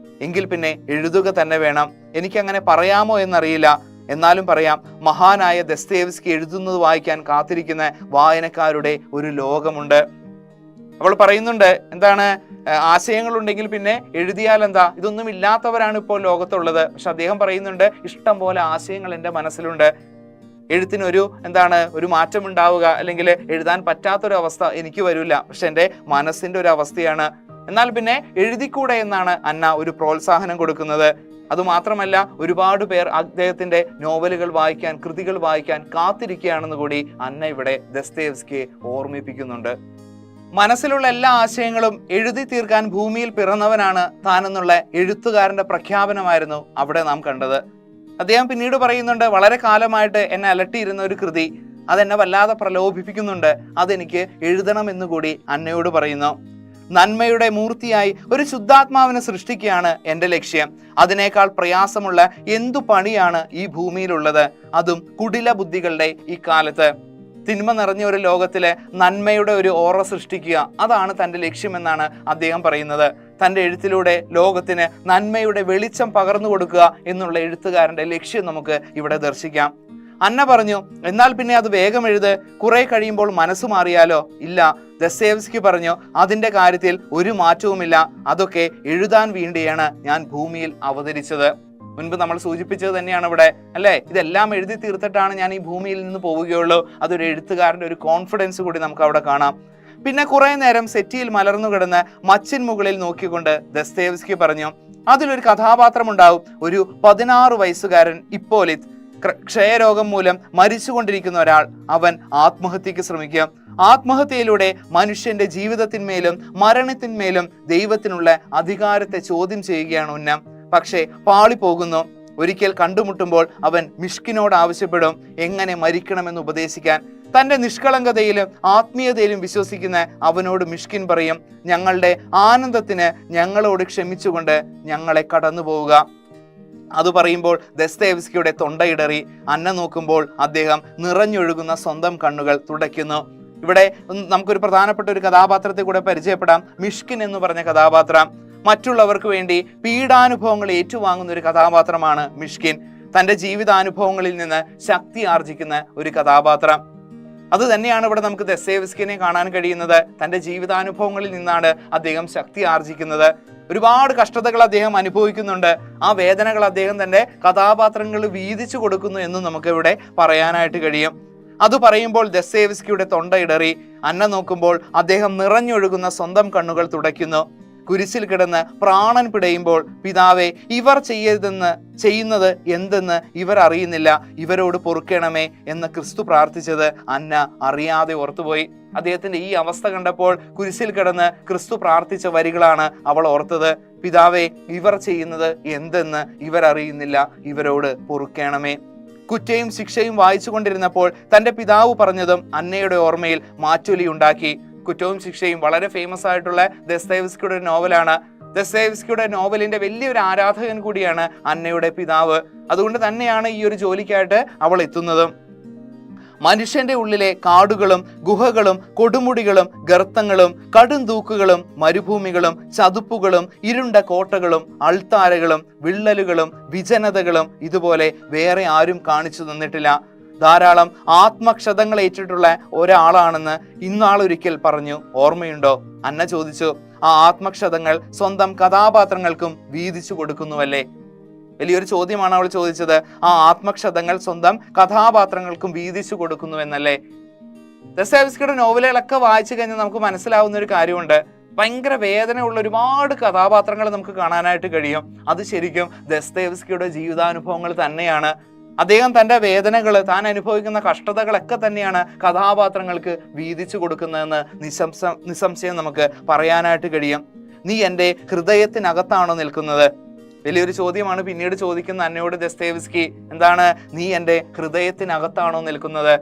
എങ്കിൽ പിന്നെ എഴുതുക തന്നെ വേണം. എനിക്കങ്ങനെ പറയാമോ എന്നറിയില്ല. എന്നാലും പറയാം, മഹാനായ ദസ്തയേവ്സ്കി എഴുതുന്നത് വായിക്കാൻ കാത്തിരിക്കുന്ന വായനക്കാരുടെ ഒരു ലോകമുണ്ട്. അവൾ പറയുന്നുണ്ട്, ആശയങ്ങളുണ്ടെങ്കിൽ പിന്നെ എഴുതിയാൽ എന്താ? ഇതൊന്നും ഇല്ലാത്തവരാണ് ഇപ്പോൾ ലോകത്തുള്ളത്. പക്ഷെ അദ്ദേഹം പറയുന്നുണ്ട്, ഇഷ്ടം പോലെ ആശയങ്ങൾ എൻ്റെ മനസ്സിലുണ്ട്. എഴുത്തിനൊരു ഒരു മാറ്റം ഉണ്ടാവുക, അല്ലെങ്കിൽ എഴുതാൻ പറ്റാത്തൊരു അവസ്ഥ എനിക്ക് വരില്ല. പക്ഷെ എൻ്റെ മനസ്സിന്റെ ഒരു അവസ്ഥയാണ്. എന്നാൽ പിന്നെ എഴുതിക്കൂടെ എന്നാണ് അന്ന ഒരു പ്രോത്സാഹനം കൊടുക്കുന്നത്. അതുമാത്രമല്ല, ഒരുപാട് പേർ അദ്ദേഹത്തിന്റെ നോവലുകൾ വായിക്കാൻ, കൃതികൾ വായിക്കാൻ കാത്തിരിക്കുകയാണെന്ന് കൂടി അന്ന ഇവിടെ ദസ്തയേവ്സ്കിയെ ഓർമ്മിപ്പിക്കുന്നുണ്ട്. മനസ്സിലുള്ള എല്ലാ ആശയങ്ങളും എഴുതി തീർക്കാൻ ഭൂമിയിൽ പിറന്നവനാണ് താനെന്നുള്ള എഴുത്തുകാരന്റെ പ്രഖ്യാപനമായിരുന്നു അവിടെ നാം കണ്ടത്. അദ്ദേഹം പിന്നീട് പറയുന്നുണ്ട്, വളരെ കാലമായിട്ട് എന്നെ അലട്ടിയിരുന്ന ഒരു കൃതി, അതെന്നെ വല്ലാതെ പ്രലോഭിപ്പിക്കുന്നുണ്ട്, അതെനിക്ക് എഴുതണമെന്ന് കൂടി അന്നയോട് പറയുന്നു. നന്മയുടെ മൂർത്തിയായി ഒരു ശുദ്ധാത്മാവിനെ സൃഷ്ടിക്കുകയാണ് എൻ്റെ ലക്ഷ്യം. അതിനേക്കാൾ പ്രയാസമുള്ള എന്തു പണിയാണ് ഈ ഭൂമിയിലുള്ളത്, അതും കുടില ബുദ്ധികളുടെ ഈ കാലത്ത്. തിന്മ നിറഞ്ഞ ഒരു ലോകത്തിലെ നന്മയുടെ ഒരു ഓറ സൃഷ്ടിക്കുക, അതാണ് തൻ്റെ ലക്ഷ്യമെന്നാണ് അദ്ദേഹം പറയുന്നത്. തൻ്റെ എഴുത്തിലൂടെ ലോകത്തിന് നന്മയുടെ വെളിച്ചം പകർന്നു കൊടുക്കുക എന്നുള്ള എഴുത്തുകാരൻ്റെ ലക്ഷ്യം നമുക്ക് ഇവിടെ ദർശിക്കാം. അന്ന പറഞ്ഞു, എന്നാൽ പിന്നെ അത് വേഗം എഴുത്, കുറെ കഴിയുമ്പോൾ മനസ്സ് മാറിയാലോ? ഇല്ല, ദസ്തയേവ്സ്കി പറഞ്ഞു, അതിൻ്റെ കാര്യത്തിൽ ഒരു മാറ്റവുമില്ല, അതൊക്കെ എഴുതാൻ വേണ്ടിയാണ് ഞാൻ ഭൂമിയിൽ അവതരിച്ചത്. മുൻപ് നമ്മൾ സൂചിപ്പിച്ചത് തന്നെയാണ് ഇവിടെ, അല്ലേ? ഇതെല്ലാം എഴുതി തീർത്തിട്ടാണ് ഞാൻ ഈ ഭൂമിയിൽ നിന്ന് പോവുകയുള്ളൂ. അതൊരു എഴുത്തുകാരൻ്റെ ഒരു കോൺഫിഡൻസ് കൂടി നമുക്ക് അവിടെ കാണാം. പിന്നെ കുറെ നേരം സെറ്റിയിൽ മലർന്നു കിടന്ന് മച്ചിൻ മുകളിൽ നോക്കിക്കൊണ്ട് ദസ്തയേവ്സ്കി പറഞ്ഞു, അതിലൊരു കഥാപാത്രം ഉണ്ടാവും, ഒരു 16 വയസ്സുകാരൻ ഇപ്പോലിത്ത്, ക്ഷയരോഗം മൂലം മരിച്ചുകൊണ്ടിരിക്കുന്ന ഒരാൾ. അവൻ ആത്മഹത്യക്ക് ശ്രമിക്കുക. ആത്മഹത്യയിലൂടെ മനുഷ്യന്റെ ജീവിതത്തിന്മേലും മരണത്തിന്മേലും ദൈവത്തിനുള്ള അധികാരത്തെ ചോദ്യം ചെയ്യുകയാണ് ഉന്നം. പക്ഷേ പാളിപ്പോകുന്നു. ഒരിക്കൽ കണ്ടുമുട്ടുമ്പോൾ അവൻ മിഷ്കിനോട് ആവശ്യപ്പെടും എങ്ങനെ മരിക്കണമെന്ന് ഉപദേശിക്കാൻ. തന്റെ നിഷ്കളങ്കതയിലും ആത്മീയതയിലും വിശ്വസിക്കുന്ന അവനോട് മിഷ്കിൻ പറയും, ഞങ്ങളുടെ ആനന്ദത്തിന് ഞങ്ങളോട് ക്ഷമിച്ചുകൊണ്ട് ഞങ്ങളെ കടന്നു പോവുക. അത് പറയുമ്പോൾ ദസ്തയേവ്സ്കിയുടെ തൊണ്ടയിടറി. അന്ന നോക്കുമ്പോൾ അദ്ദേഹം നിറഞ്ഞൊഴുകുന്ന സ്വന്തം കണ്ണുകൾ തുടയ്ക്കുന്നു. ഇവിടെ നമുക്കൊരു പ്രധാനപ്പെട്ട ഒരു കഥാപാത്രത്തെ കൂടെ പരിചയപ്പെടാം, മിഷ്കിൻ എന്ന് പറഞ്ഞ കഥാപാത്രം. മറ്റുള്ളവർക്ക് വേണ്ടി പീഡാനുഭവങ്ങൾ ഏറ്റുവാങ്ങുന്ന ഒരു കഥാപാത്രമാണ് മിഷ്കിൻ. തൻ്റെ ജീവിതാനുഭവങ്ങളിൽ നിന്ന് ശക്തി ആർജിക്കുന്ന ഒരു കഥാപാത്രം. അത് തന്നെയാണ് ഇവിടെ നമുക്ക് ദസ്തയേവ്സ്കിനെ കാണാൻ കഴിയുന്നത്. തൻ്റെ ജീവിതാനുഭവങ്ങളിൽ നിന്നാണ് അദ്ദേഹം ശക്തി ആർജിക്കുന്നത്. ഒരുപാട് കഷ്ടതകൾ അദ്ദേഹം അനുഭവിക്കുന്നുണ്ട്. ആ വേദനകൾ അദ്ദേഹം തൻ്റെ കഥാപാത്രങ്ങൾ വീതിച്ചു കൊടുക്കുന്നു എന്ന് നമുക്ക് ഇവിടെ പറയാനായിട്ട് കഴിയും. അത് പറയുമ്പോൾ ദസ്തയേവ്സ്കിയുടെ തൊണ്ടയിടറി. അന്ന നോക്കുമ്പോൾ അദ്ദേഹം നിറഞ്ഞൊഴുകുന്ന സ്വന്തം കണ്ണുകൾ തുടയ്ക്കുന്നു. കുരിശിൽ കിടന്ന് പ്രാണൻ പിടയുമ്പോൾ, പിതാവേ, ഇവർ ചെയ്യുന്നത് എന്തെന്ന് ഇവർ അറിയുന്നില്ല, ഇവരോട് പൊറുക്കണമേ എന്ന് ക്രിസ്തു പ്രാർത്ഥിച്ചത് അന്ന അറിയാതെ ഓർത്തുപോയി. അദ്ദേഹത്തിന്റെ ഈ അവസ്ഥ കണ്ടപ്പോൾ കുരിശിൽ കിടന്ന് ക്രിസ്തു പ്രാർത്ഥിച്ച വരികളാണ് അവൾ ഓർത്തത്. പിതാവേ, ഇവർ ചെയ്യുന്നത് എന്തെന്ന് ഇവർ അറിയുന്നില്ല, ഇവരോട് പൊറുക്കണമേ. കുറ്റയും ശിക്ഷയും വായിച്ചു കൊണ്ടിരുന്നപ്പോൾ തന്റെ പിതാവ് പറഞ്ഞതും അന്നയുടെ ഓർമ്മയിൽ മാറ്റൊലി ഉണ്ടാക്കി. കുറ്റവും ശിക്ഷയും വളരെ ഫേമസ് ആയിട്ടുള്ള ദസ്തയേവ്സ്കിയുടെ ഒരു നോവലാണ്. ദസ്തയേവ്സ്കിയുടെ നോവലിന്റെ വലിയൊരു ആരാധകൻ കൂടിയാണ് അന്നയുടെ പിതാവ്. അതുകൊണ്ട് തന്നെയാണ് ഈ ഒരു ജോലിക്കായിട്ട് അവൾ എത്തുന്നതും. മനുഷ്യന്റെ ഉള്ളിലെ കാടുകളും ഗുഹകളും കൊടുമുടികളും ഗർത്തങ്ങളും കടുംതൂക്കുകളും മരുഭൂമികളും ചതുപ്പുകളും ഇരുണ്ട കോട്ടകളും അൾത്താരകളും വിള്ളലുകളും വിജനതകളും ഇതുപോലെ വേറെ ആരും കാണിച്ചു തന്നിട്ടില്ല. ധാരാളം ആത്മക്ഷതങ്ങൾ ഏറ്റിട്ടുള്ള ഒരാളാണെന്ന് ഇന്നാളൊരിക്കൽ പറഞ്ഞു, ഓർമ്മയുണ്ടോ? അന്ന ചോദിച്ചു. ആ ആത്മക്ഷതങ്ങൾ സ്വന്തം കഥാപാത്രങ്ങൾക്കും വീതിച്ചു കൊടുക്കുന്നുവല്ലേ? വലിയൊരു ചോദ്യമാണ് അവൾ ചോദിച്ചത്. ആ ആത്മക്ഷതങ്ങൾ സ്വന്തം കഥാപാത്രങ്ങൾക്കും വീതിച്ചു കൊടുക്കുന്നു എന്നല്ലേ? ദസ്തയേവ്സ്കിയുടെ നോവലുകളൊക്കെ വായിച്ചു കഴിഞ്ഞാൽ നമുക്ക് മനസ്സിലാവുന്ന ഒരു കാര്യമുണ്ട്. ഭയങ്കര വേദനയുള്ള ഒരുപാട് കഥാപാത്രങ്ങൾ നമുക്ക് കാണാനായിട്ട് കഴിയും. അത് ശരിക്കും ദസ്തയേവ്സ്കിയുടെ ജീവിതാനുഭവങ്ങൾ തന്നെയാണ്. അദ്ദേഹം തൻ്റെ വേദനകൾ, താൻ അനുഭവിക്കുന്ന കഷ്ടതകളൊക്കെ തന്നെയാണ് കഥാപാത്രങ്ങൾക്ക് വീതിച്ചു കൊടുക്കുന്നതെന്ന് നിസ്സംശയം നമുക്ക് പറയാനായിട്ട് കഴിയും. നീ എൻ്റെ ഹൃദയത്തിനകത്താണോ നിൽക്കുന്നത്? വലിയൊരു ചോദ്യമാണ് പിന്നീട് ചോദിക്കുന്ന അന്നയോട് ദസ്തയേവ്സ്കി. എന്താണ്? നീ എൻ്റെ ഹൃദയത്തിനകത്താണോ നിൽക്കുന്നത്?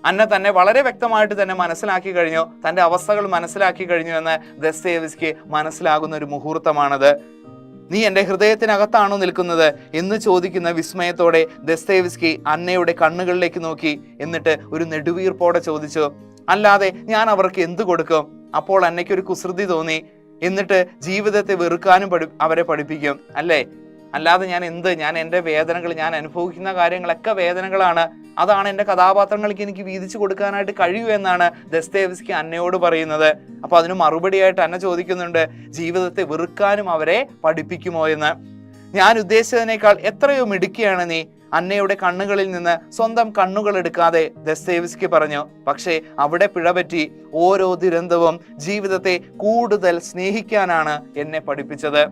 അന്ന തന്നെ വളരെ വ്യക്തമായിട്ട് തന്നെ മനസ്സിലാക്കി കഴിഞ്ഞു, തൻ്റെ അവസ്ഥകൾ മനസ്സിലാക്കി കഴിഞ്ഞു എന്ന് ദസ്തയേവ്സ്കി മനസ്സിലാകുന്ന ഒരു മുഹൂർത്തമാണത്. നീ എൻ്റെ ഹൃദയത്തിനകത്താണോ നിൽക്കുന്നത് എന്ന് ചോദിക്കുന്ന വിസ്മയത്തോടെ ദസ്തയേവ്സ്കി അന്നയുടെ കണ്ണുകളിലേക്ക് നോക്കി. എന്നിട്ട് ഒരു നെടുവീർപ്പോടെ ചോദിച്ചു, അല്ലാതെ ഞാൻ അവർക്ക് എന്ത് കൊടുക്കും? അപ്പോൾ അന്നയ്ക്കൊരു കുസൃതി തോന്നി. എന്നിട്ട് ജീവിതത്തെ വെറുക്കാനും അവരെ പഠിപ്പിക്കും അല്ലേ? അല്ലാതെ ഞാൻ എൻ്റെ വേദനകൾ, ഞാൻ അനുഭവിക്കുന്ന കാര്യങ്ങളൊക്കെ വേദനകളാണ്, അതാണ് എൻ്റെ കഥാപാത്രങ്ങൾക്ക് എനിക്ക് വീതിച്ചു കൊടുക്കാനായിട്ട് കഴിയൂ എന്നാണ് ദസ്തയേവ്സ്കി അന്നയോട് പറയുന്നത്. അപ്പൊ അതിന് മറുപടിയായിട്ട് അന്ന ചോദിക്കുന്നുണ്ട്, ജീവിതത്തെ വെറുക്കാനും അവരെ പഠിപ്പിക്കുമോ എന്ന്. ഞാൻ ഉദ്ദേശിച്ചതിനേക്കാൾ എത്രയോ മിടുക്കിയാണ് നീ. അന്നയുടെ കണ്ണുകളിൽ നിന്ന് സ്വന്തം കണ്ണുകൾ എടുക്കാതെ ദസ്തയേവ്സ്കി പറഞ്ഞു. പക്ഷേ അവിടെ പിഴപറ്റി. ഓരോ ദുരന്തവും ജീവിതത്തെ കൂടുതൽ സ്നേഹിക്കാനാണ് എന്നെ പഠിപ്പിച്ചത്.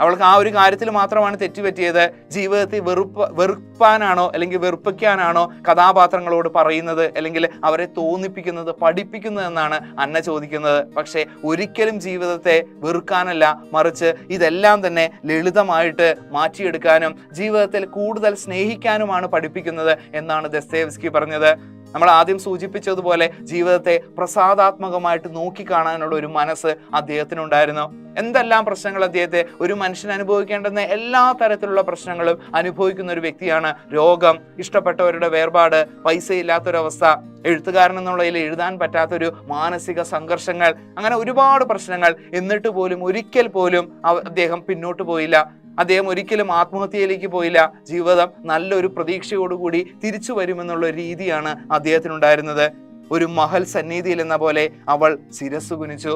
അവൾക്ക് ആ ഒരു കാര്യത്തിൽ മാത്രമാണ് തെറ്റുപറ്റിയത്. ജീവിതത്തിൽ വെറുപ്പാനാണോ അല്ലെങ്കിൽ വെറുപ്പിക്കാനാണോ കഥാപാത്രങ്ങളോട് പറയുന്നത്, അല്ലെങ്കിൽ അവരെ തോന്നിപ്പിക്കുന്നത്, പഠിപ്പിക്കുന്നത് എന്നാണ് അന്ന ചോദിക്കുന്നത്. പക്ഷെ ഒരിക്കലും ജീവിതത്തെ വെറുക്കാനല്ല, മറിച്ച് ഇതെല്ലാം തന്നെ ലളിതമായിട്ട് മാറ്റിയെടുക്കാനും ജീവിതത്തിൽ കൂടുതൽ സ്നേഹിക്കാനുമാണ് പഠിപ്പിക്കുന്നത് എന്നാണ് ദസ്തയേവ്സ്കി പറഞ്ഞത്. നമ്മൾ ആദ്യം സൂചിപ്പിച്ചതുപോലെ ജീവിതത്തെ പ്രസാദാത്മകമായിട്ട് നോക്കിക്കാണാനുള്ള ഒരു മനസ്സ് അദ്ദേഹത്തിനുണ്ടായിരുന്നു. എന്തെല്ലാം പ്രശ്നങ്ങൾ അദ്ദേഹത്തെ, ഒരു മനുഷ്യൻ അനുഭവിക്കേണ്ടുന്ന എല്ലാ തരത്തിലുള്ള പ്രശ്നങ്ങളും അനുഭവിക്കുന്ന ഒരു വ്യക്തിയാണ്. രോഗം, ഇഷ്ടപ്പെട്ടവരുടെ വേർപാട്, പൈസ ഇല്ലാത്തൊരവസ്ഥ, എഴുത്തുകാരൻ എന്നുള്ളതിൽ എഴുതാൻ പറ്റാത്തൊരു മാനസിക സംഘർഷങ്ങൾ, അങ്ങനെ ഒരുപാട് പ്രശ്നങ്ങൾ. എന്നിട്ട് പോലും ഒരിക്കൽ പോലും അദ്ദേഹം പിന്നോട്ട് പോയില്ല. അദ്ദേഹം ഒരിക്കലും ആത്മഹത്യയിലേക്ക് പോയില്ല. ജീവിതം നല്ലൊരു പ്രതീക്ഷയോടുകൂടി തിരിച്ചു വരുമെന്നുള്ള രീതിയാണ് അദ്ദേഹത്തിനുണ്ടായിരുന്നത്. ഒരു മഹൽ സന്നിധിയിൽ എന്ന പോലെ അവൾ ശിരസ്സു കുനിച്ചു.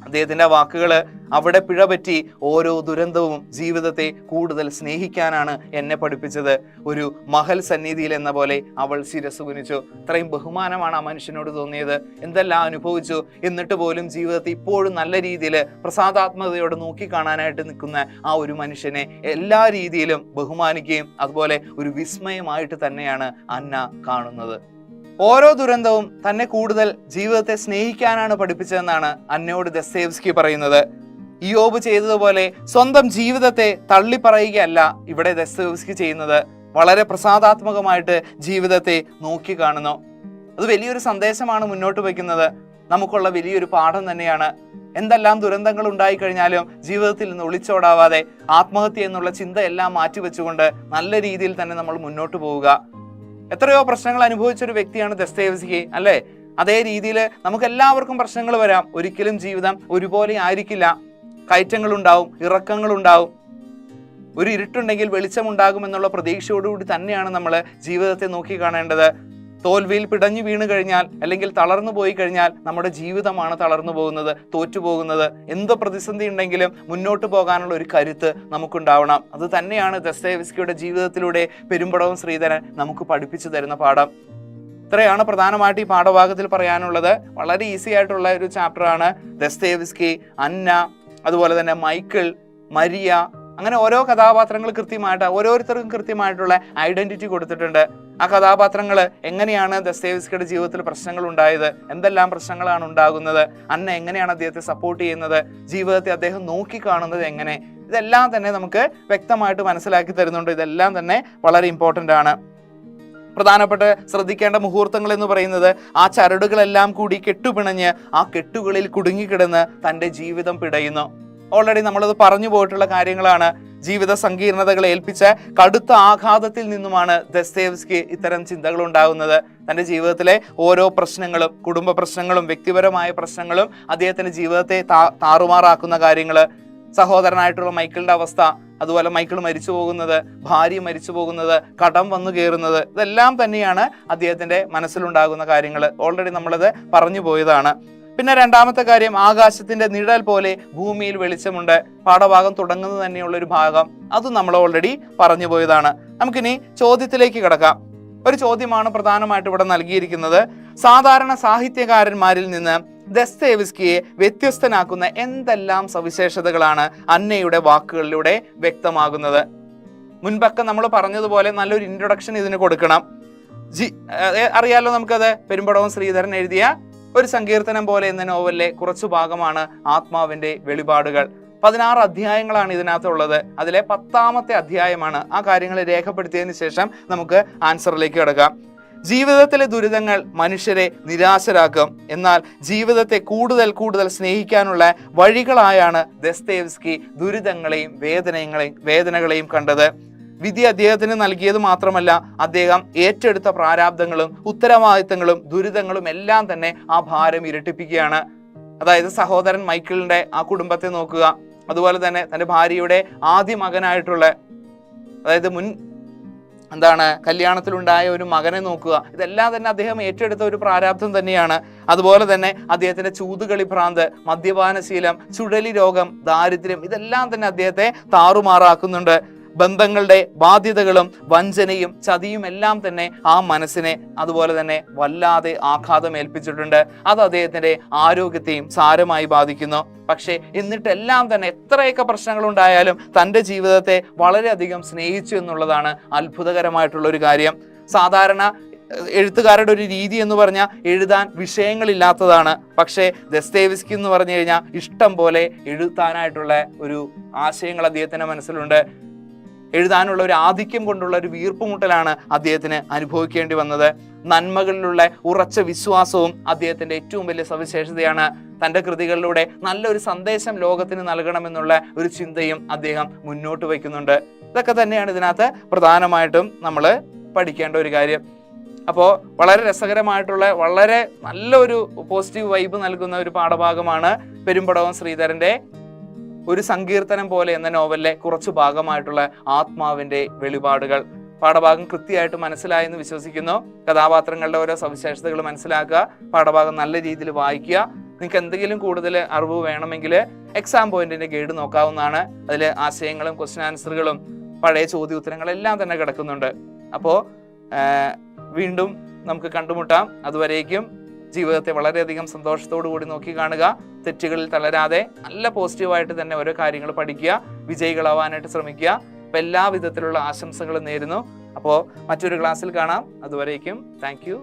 അദ്ദേഹത്തിന്റെ വാക്കുകള്, അവിടെ പിഴപറ്റി ഓരോ ദുരന്തവും ജീവിതത്തെ കൂടുതൽ സ്നേഹിക്കാനാണ് എന്നെ പഠിപ്പിച്ചത്. ഒരു മഹൽ സന്നിധിയിൽ എന്ന പോലെ അവൾ ശിരസ്സു കുനിച്ചു. ഇത്രയും ബഹുമാനമാണ് ആ മനുഷ്യനോട് തോന്നിയത്. എന്തെല്ലാം അനുഭവിച്ചു, എന്നിട്ട് പോലും ജീവിതത്തെ ഇപ്പോഴും നല്ല രീതിയിൽ പ്രസാദാത്മകതയോടെ നോക്കിക്കാണാനായിട്ട് നിൽക്കുന്ന ആ ഒരു മനുഷ്യനെ എല്ലാ രീതിയിലും ബഹുമാനിക്കുകയും അതുപോലെ ഒരു വിസ്മയമായിട്ട് തന്നെയാണ് അന്ന കാണുന്നത്. ഓരോ ദുരന്തവും തന്നെ കൂടുതൽ ജീവിതത്തെ സ്നേഹിക്കാനാണ് പഠിപ്പിച്ചതെന്നാണ് അന്നയോട് ദസ്തയേവ്സ്കി പറയുന്നത്. ഇയ്യോബ് ചെയ്തതുപോലെ സ്വന്തം ജീവിതത്തെ തള്ളിപ്പറയുകയല്ല ഇവിടെ ദസ്തയേവ്സ്കി ചെയ്യുന്നത്. വളരെ പ്രസാദാത്മകമായിട്ട് ജീവിതത്തെ നോക്കി കാണുന്നു. അത് വലിയൊരു സന്ദേശമാണ് മുന്നോട്ട് വയ്ക്കുന്നത്. നമുക്കുള്ള വലിയൊരു പാഠം തന്നെയാണ്. എന്തെല്ലാം ദുരന്തങ്ങൾ ഉണ്ടായിക്കഴിഞ്ഞാലും ജീവിതത്തിൽ നിന്ന് ഒളിച്ചോടാവാതെ ആത്മഹത്യ എന്നുള്ള ചിന്തയെല്ലാം മാറ്റിവെച്ചുകൊണ്ട് നല്ല രീതിയിൽ തന്നെ നമ്മൾ മുന്നോട്ട് പോവുക. എത്രയോ പ്രശ്നങ്ങൾ അനുഭവിച്ചൊരു വ്യക്തിയാണ് ദസ്തയേവ്സ്കി, അല്ലേ? അതേ രീതിയിൽ നമുക്ക് എല്ലാവർക്കും പ്രശ്നങ്ങൾ വരാം. ഒരിക്കലും ജീവിതം ഒരുപോലെ ആയിരിക്കില്ല. കയറ്റങ്ങളുണ്ടാവും, ഇറക്കങ്ങളുണ്ടാവും. ഒരു ഇരുട്ടുണ്ടെങ്കിൽ വെളിച്ചമുണ്ടാകുമെന്നുള്ള പ്രതീക്ഷയോടുകൂടി തന്നെയാണ് നമ്മൾ ജീവിതത്തെ നോക്കി കാണേണ്ടത്. തോൽവിയിൽ പിടഞ്ഞു വീണ് കഴിഞ്ഞാൽ അല്ലെങ്കിൽ തളർന്നു പോയി കഴിഞ്ഞാൽ നമ്മുടെ ജീവിതമാണ് തളർന്നു പോകുന്നത്, തോറ്റുപോകുന്നത്. എന്ത് പ്രതിസന്ധി ഉണ്ടെങ്കിലും മുന്നോട്ട് പോകാനുള്ള ഒരു കരുത്ത് നമുക്കുണ്ടാവണം. അത് തന്നെയാണ് ദസ്തയേവ്സ്കിയുടെ ജീവിതത്തിലൂടെ പെരുമ്പടവം ശ്രീധരൻ നമുക്ക് പഠിപ്പിച്ചു തരുന്ന പാഠം. ഇത്രയാണ് പ്രധാനമായിട്ട് ഈ പാഠഭാഗത്തിൽ പറയാനുള്ളത്. വളരെ ഈസി ആയിട്ടുള്ള ഒരു ചാപ്റ്ററാണ്. ദസ്തയേവ്സ്കി, അന്ന, അതുപോലെ തന്നെ മൈക്കിൾ, മരിയ, അങ്ങനെ ഓരോ കഥാപാത്രങ്ങൾ കൃത്യമായിട്ട് ഓരോരുത്തർക്കും കൃത്യമായിട്ടുള്ള ഐഡന്റിറ്റി കൊടുത്തിട്ടുണ്ട്. ആ കഥാപാത്രങ്ങൾ എങ്ങനെയാണ് ദസ്തയേവ്സ്കിയുടെ ജീവിതത്തിൽ പ്രശ്നങ്ങൾ ഉണ്ടായത്, എന്തെല്ലാം പ്രശ്നങ്ങളാണ് ഉണ്ടാകുന്നത്, അന്ന എങ്ങനെയാണ് അദ്ദേഹത്തെ സപ്പോർട്ട് ചെയ്യുന്നത്, ജീവിതത്തെ അദ്ദേഹം നോക്കിക്കാണുന്നത് എങ്ങനെ, ഇതെല്ലാം തന്നെ നമുക്ക് വ്യക്തമായിട്ട് മനസ്സിലാക്കി തരുന്നുണ്ട്. ഇതെല്ലാം തന്നെ വളരെ ഇമ്പോർട്ടൻ്റ് ആണ്. പ്രധാനപ്പെട്ട ശ്രദ്ധിക്കേണ്ട മുഹൂർത്തങ്ങൾ എന്ന് പറയുന്നത് ആ ചരടുകളെല്ലാം കൂടി കെട്ടുപിണഞ്ഞ് ആ കെട്ടുകളിൽ കുടുങ്ങിക്കിടന്ന് തൻ്റെ ജീവിതം പിടയുന്നു. ഓൾറെഡി നമ്മളത് പറഞ്ഞു പോയിട്ടുള്ള കാര്യങ്ങളാണ്. ജീവിത സങ്കീർണതകളെ ഏൽപ്പിച്ച കടുത്ത ആഘാതത്തിൽ നിന്നുമാണ് ദസ്തയേവ്സ്കി ഇത്തരം ചിന്തകൾ ഉണ്ടാകുന്നത്. തൻ്റെ ജീവിതത്തിലെ ഓരോ പ്രശ്നങ്ങളും, കുടുംബ പ്രശ്നങ്ങളും വ്യക്തിപരമായ പ്രശ്നങ്ങളും അദ്ദേഹത്തിന്റെ ജീവിതത്തെ താറുമാറാക്കുന്ന കാര്യങ്ങൾ, സഹോദരനായിട്ടുള്ള മൈക്കിളിന്റെ അവസ്ഥ, അതുപോലെ മൈക്കിൾ മരിച്ചു പോകുന്നത്, ഭാര്യ മരിച്ചു പോകുന്നത്, കടം വന്നു കയറുന്നത്, ഇതെല്ലാം തന്നെയാണ് അദ്ദേഹത്തിന്റെ മനസ്സിലുണ്ടാകുന്ന കാര്യങ്ങൾ. ഓൾറെഡി നമ്മളത് പറഞ്ഞു പോയതാണ്. പിന്നെ രണ്ടാമത്തെ കാര്യം, ആകാശത്തിന്റെ നിഴൽ പോലെ ഭൂമിയിൽ വെളിച്ചമുണ്ട്. പാഠഭാഗം തുടങ്ങുന്നത് തന്നെയുള്ള ഒരു ഭാഗം, അത് നമ്മൾ ഓൾറെഡി പറഞ്ഞു പോയതാണ്. നമുക്കിനി ചോദ്യത്തിലേക്ക് കിടക്കാം. ഒരു ചോദ്യമാണ് പ്രധാനമായിട്ട് ഇവിടെ നൽകിയിരിക്കുന്നത്. സാധാരണ സാഹിത്യകാരന്മാരിൽ നിന്ന് ദസ്തയേവ്സ്കിയെ വ്യത്യസ്തനാക്കുന്ന എന്തെല്ലാം സവിശേഷതകളാണ് അന്നയുടെ വാക്കുകളിലൂടെ വ്യക്തമാകുന്നത്? മുൻപൊക്കെ നമ്മൾ പറഞ്ഞതുപോലെ നല്ലൊരു ഇൻട്രൊഡക്ഷൻ ഇതിന് കൊടുക്കണം. അറിയാലോ നമുക്കത്. പെരുമ്പടവം ശ്രീധരൻ എഴുതിയ ഒരു സങ്കീർത്തനം പോലെ എന്ന നോവലിലെ കുറച്ചു ഭാഗമാണ് ആത്മാവിന്റെ വെളിപാടുകൾ. 16 അധ്യായങ്ങളാണ് ഇതിനകത്തുള്ളത്. അതിലെ 10ാമത്തെ അധ്യായമാണ്. ആ കാര്യങ്ങൾ രേഖപ്പെടുത്തിയതിന് ശേഷം നമുക്ക് ആൻസറിലേക്ക് കിടക്കാം. ജീവിതത്തിലെ ദുരിതങ്ങൾ മനുഷ്യരെ നിരാശരാക്കും. എന്നാൽ ജീവിതത്തെ കൂടുതൽ കൂടുതൽ സ്നേഹിക്കാനുള്ള വഴികളായാണ് ദസ്തയേവ്സ്കി ദുരിതങ്ങളെയും വേദനകളെയും കണ്ടത്. വിധി അദ്ദേഹത്തിന് നൽകിയത് മാത്രമല്ല, അദ്ദേഹം ഏറ്റെടുത്ത പ്രാരാബ്ദങ്ങളും ഉത്തരവാദിത്തങ്ങളും ദുരിതങ്ങളും എല്ലാം തന്നെ ആ ഭാരം ഇരട്ടിപ്പിക്കുകയാണ്. അതായത് സഹോദരൻ മൈക്കിളിന്റെ ആ കുടുംബത്തെ നോക്കുക, അതുപോലെ തന്നെ തൻ്റെ ഭാര്യയുടെ ആദ്യ മകനായിട്ടുള്ള, അതായത് കല്യാണത്തിലുണ്ടായ ഒരു മകനെ നോക്കുക. ഇതെല്ലാം തന്നെ അദ്ദേഹം ഏറ്റെടുത്ത ഒരു പ്രാരാബ്ദം തന്നെയാണ്. അതുപോലെ തന്നെ അദ്ദേഹത്തിന്റെ ചൂതുകളി ഭ്രാന്ത്, മദ്യപാനശീലം, ചുഴലി രോഗം, ദാരിദ്ര്യം, ഇതെല്ലാം തന്നെ അദ്ദേഹത്തെ താറുമാറാക്കുന്നുണ്ട്. ബന്ധങ്ങളുടെ ബാധ്യതകളും വഞ്ചനയും ചതിയും എല്ലാം തന്നെ ആ മനസ്സിനെ അതുപോലെ തന്നെ വല്ലാതെ ആഘാതം ഏൽപ്പിച്ചിട്ടുണ്ട്. അത് അദ്ദേഹത്തിന്റെ ആരോഗ്യത്തെയും സാരമായി ബാധിക്കുന്നു. പക്ഷേ എന്നിട്ടെല്ലാം തന്നെ എത്രയൊക്കെ പ്രശ്നങ്ങൾ ഉണ്ടായാലും തൻ്റെ ജീവിതത്തെ വളരെയധികം സ്നേഹിച്ചു എന്നുള്ളതാണ് അത്ഭുതകരമായിട്ടുള്ള ഒരു കാര്യം. സാധാരണ എഴുത്തുകാരുടെ ഒരു രീതി എന്ന് പറഞ്ഞാൽ എഴുതാൻ വിഷയങ്ങളില്ലാത്തതാണ്. പക്ഷേ ദസ്തേവ്സ്കി എന്ന് പറഞ്ഞു കഴിഞ്ഞാൽ ഇഷ്ടം പോലെ എഴുതാനായിട്ടുള്ള ഒരു ആശയങ്ങൾ അദ്ദേഹത്തിന്റെ മനസ്സിലുണ്ട്. എഴുതാനുള്ള ഒരു ആധിക്യം കൊണ്ടുള്ള ഒരു വീർപ്പുമുട്ടലാണ് അദ്ദേഹത്തിന് അനുഭവിക്കേണ്ടി വന്നത്. നന്മകളിലുള്ള ഉറച്ച വിശ്വാസവും അദ്ദേഹത്തിന്റെ ഏറ്റവും വലിയ സവിശേഷതയാണ്. തൻ്റെ കൃതികളിലൂടെ നല്ലൊരു സന്ദേശം ലോകത്തിന് നൽകണമെന്നുള്ള ഒരു ചിന്തയും അദ്ദേഹം മുന്നോട്ട് വയ്ക്കുന്നുണ്ട്. ഇതൊക്കെ തന്നെയാണ് ഇതിനകത്ത് പ്രധാനമായിട്ടും നമ്മൾ പഠിക്കേണ്ട ഒരു കാര്യം. അപ്പോൾ വളരെ രസകരമായിട്ടുള്ള വളരെ നല്ലൊരു പോസിറ്റീവ് വൈബ് നൽകുന്ന ഒരു പാഠഭാഗമാണ് പെരുമ്പടവം ശ്രീധരന്റെ ഒരു സങ്കീർത്തനം പോലെ എന്ന നോവലിലെ കുറച്ചു ഭാഗമായിട്ടുള്ള ആത്മാവിന്റെ വെളിപാടുകൾ. പാഠഭാഗം കൃത്യമായിട്ട് മനസ്സിലായെന്ന് വിശ്വസിക്കുന്നു. കഥാപാത്രങ്ങളുടെ ഓരോ സവിശേഷതകൾ മനസ്സിലാക്കുക, പാഠഭാഗം നല്ല രീതിയിൽ വായിക്കുക. നിങ്ങൾക്ക് എന്തെങ്കിലും കൂടുതൽ അറിവ് വേണമെങ്കിൽ എക്സാം പോയിന്റിന്റെ ഗൈഡ് നോക്കാവുന്നതാണ്. അതിൽ ആശയങ്ങളും ക്വസ്റ്റ്യൻ ആൻസറുകളും പഴയ ചോദ്യോത്തരങ്ങളെല്ലാം തന്നെ കിടക്കുന്നുണ്ട്. അപ്പോൾ വീണ്ടും നമുക്ക് കണ്ടുമുട്ടാം. അതുവരേക്കും ജീവിതത്തെ വളരെയധികം സന്തോഷത്തോടു കൂടി നോക്കി കാണുക. തെറ്റുകളിൽ തളരാതെ നല്ല പോസിറ്റീവായിട്ട് തന്നെ ഓരോ കാര്യങ്ങൾ പഠിക്കുക, വിജയികളാവാനായിട്ട് ശ്രമിക്കുക. അപ്പം എല്ലാ വിധത്തിലുള്ള ആശംസകളും നേരുന്നു. അപ്പോൾ മറ്റൊരു ക്ലാസ്സിൽ കാണാം. അതുവരേക്കും താങ്ക് യു.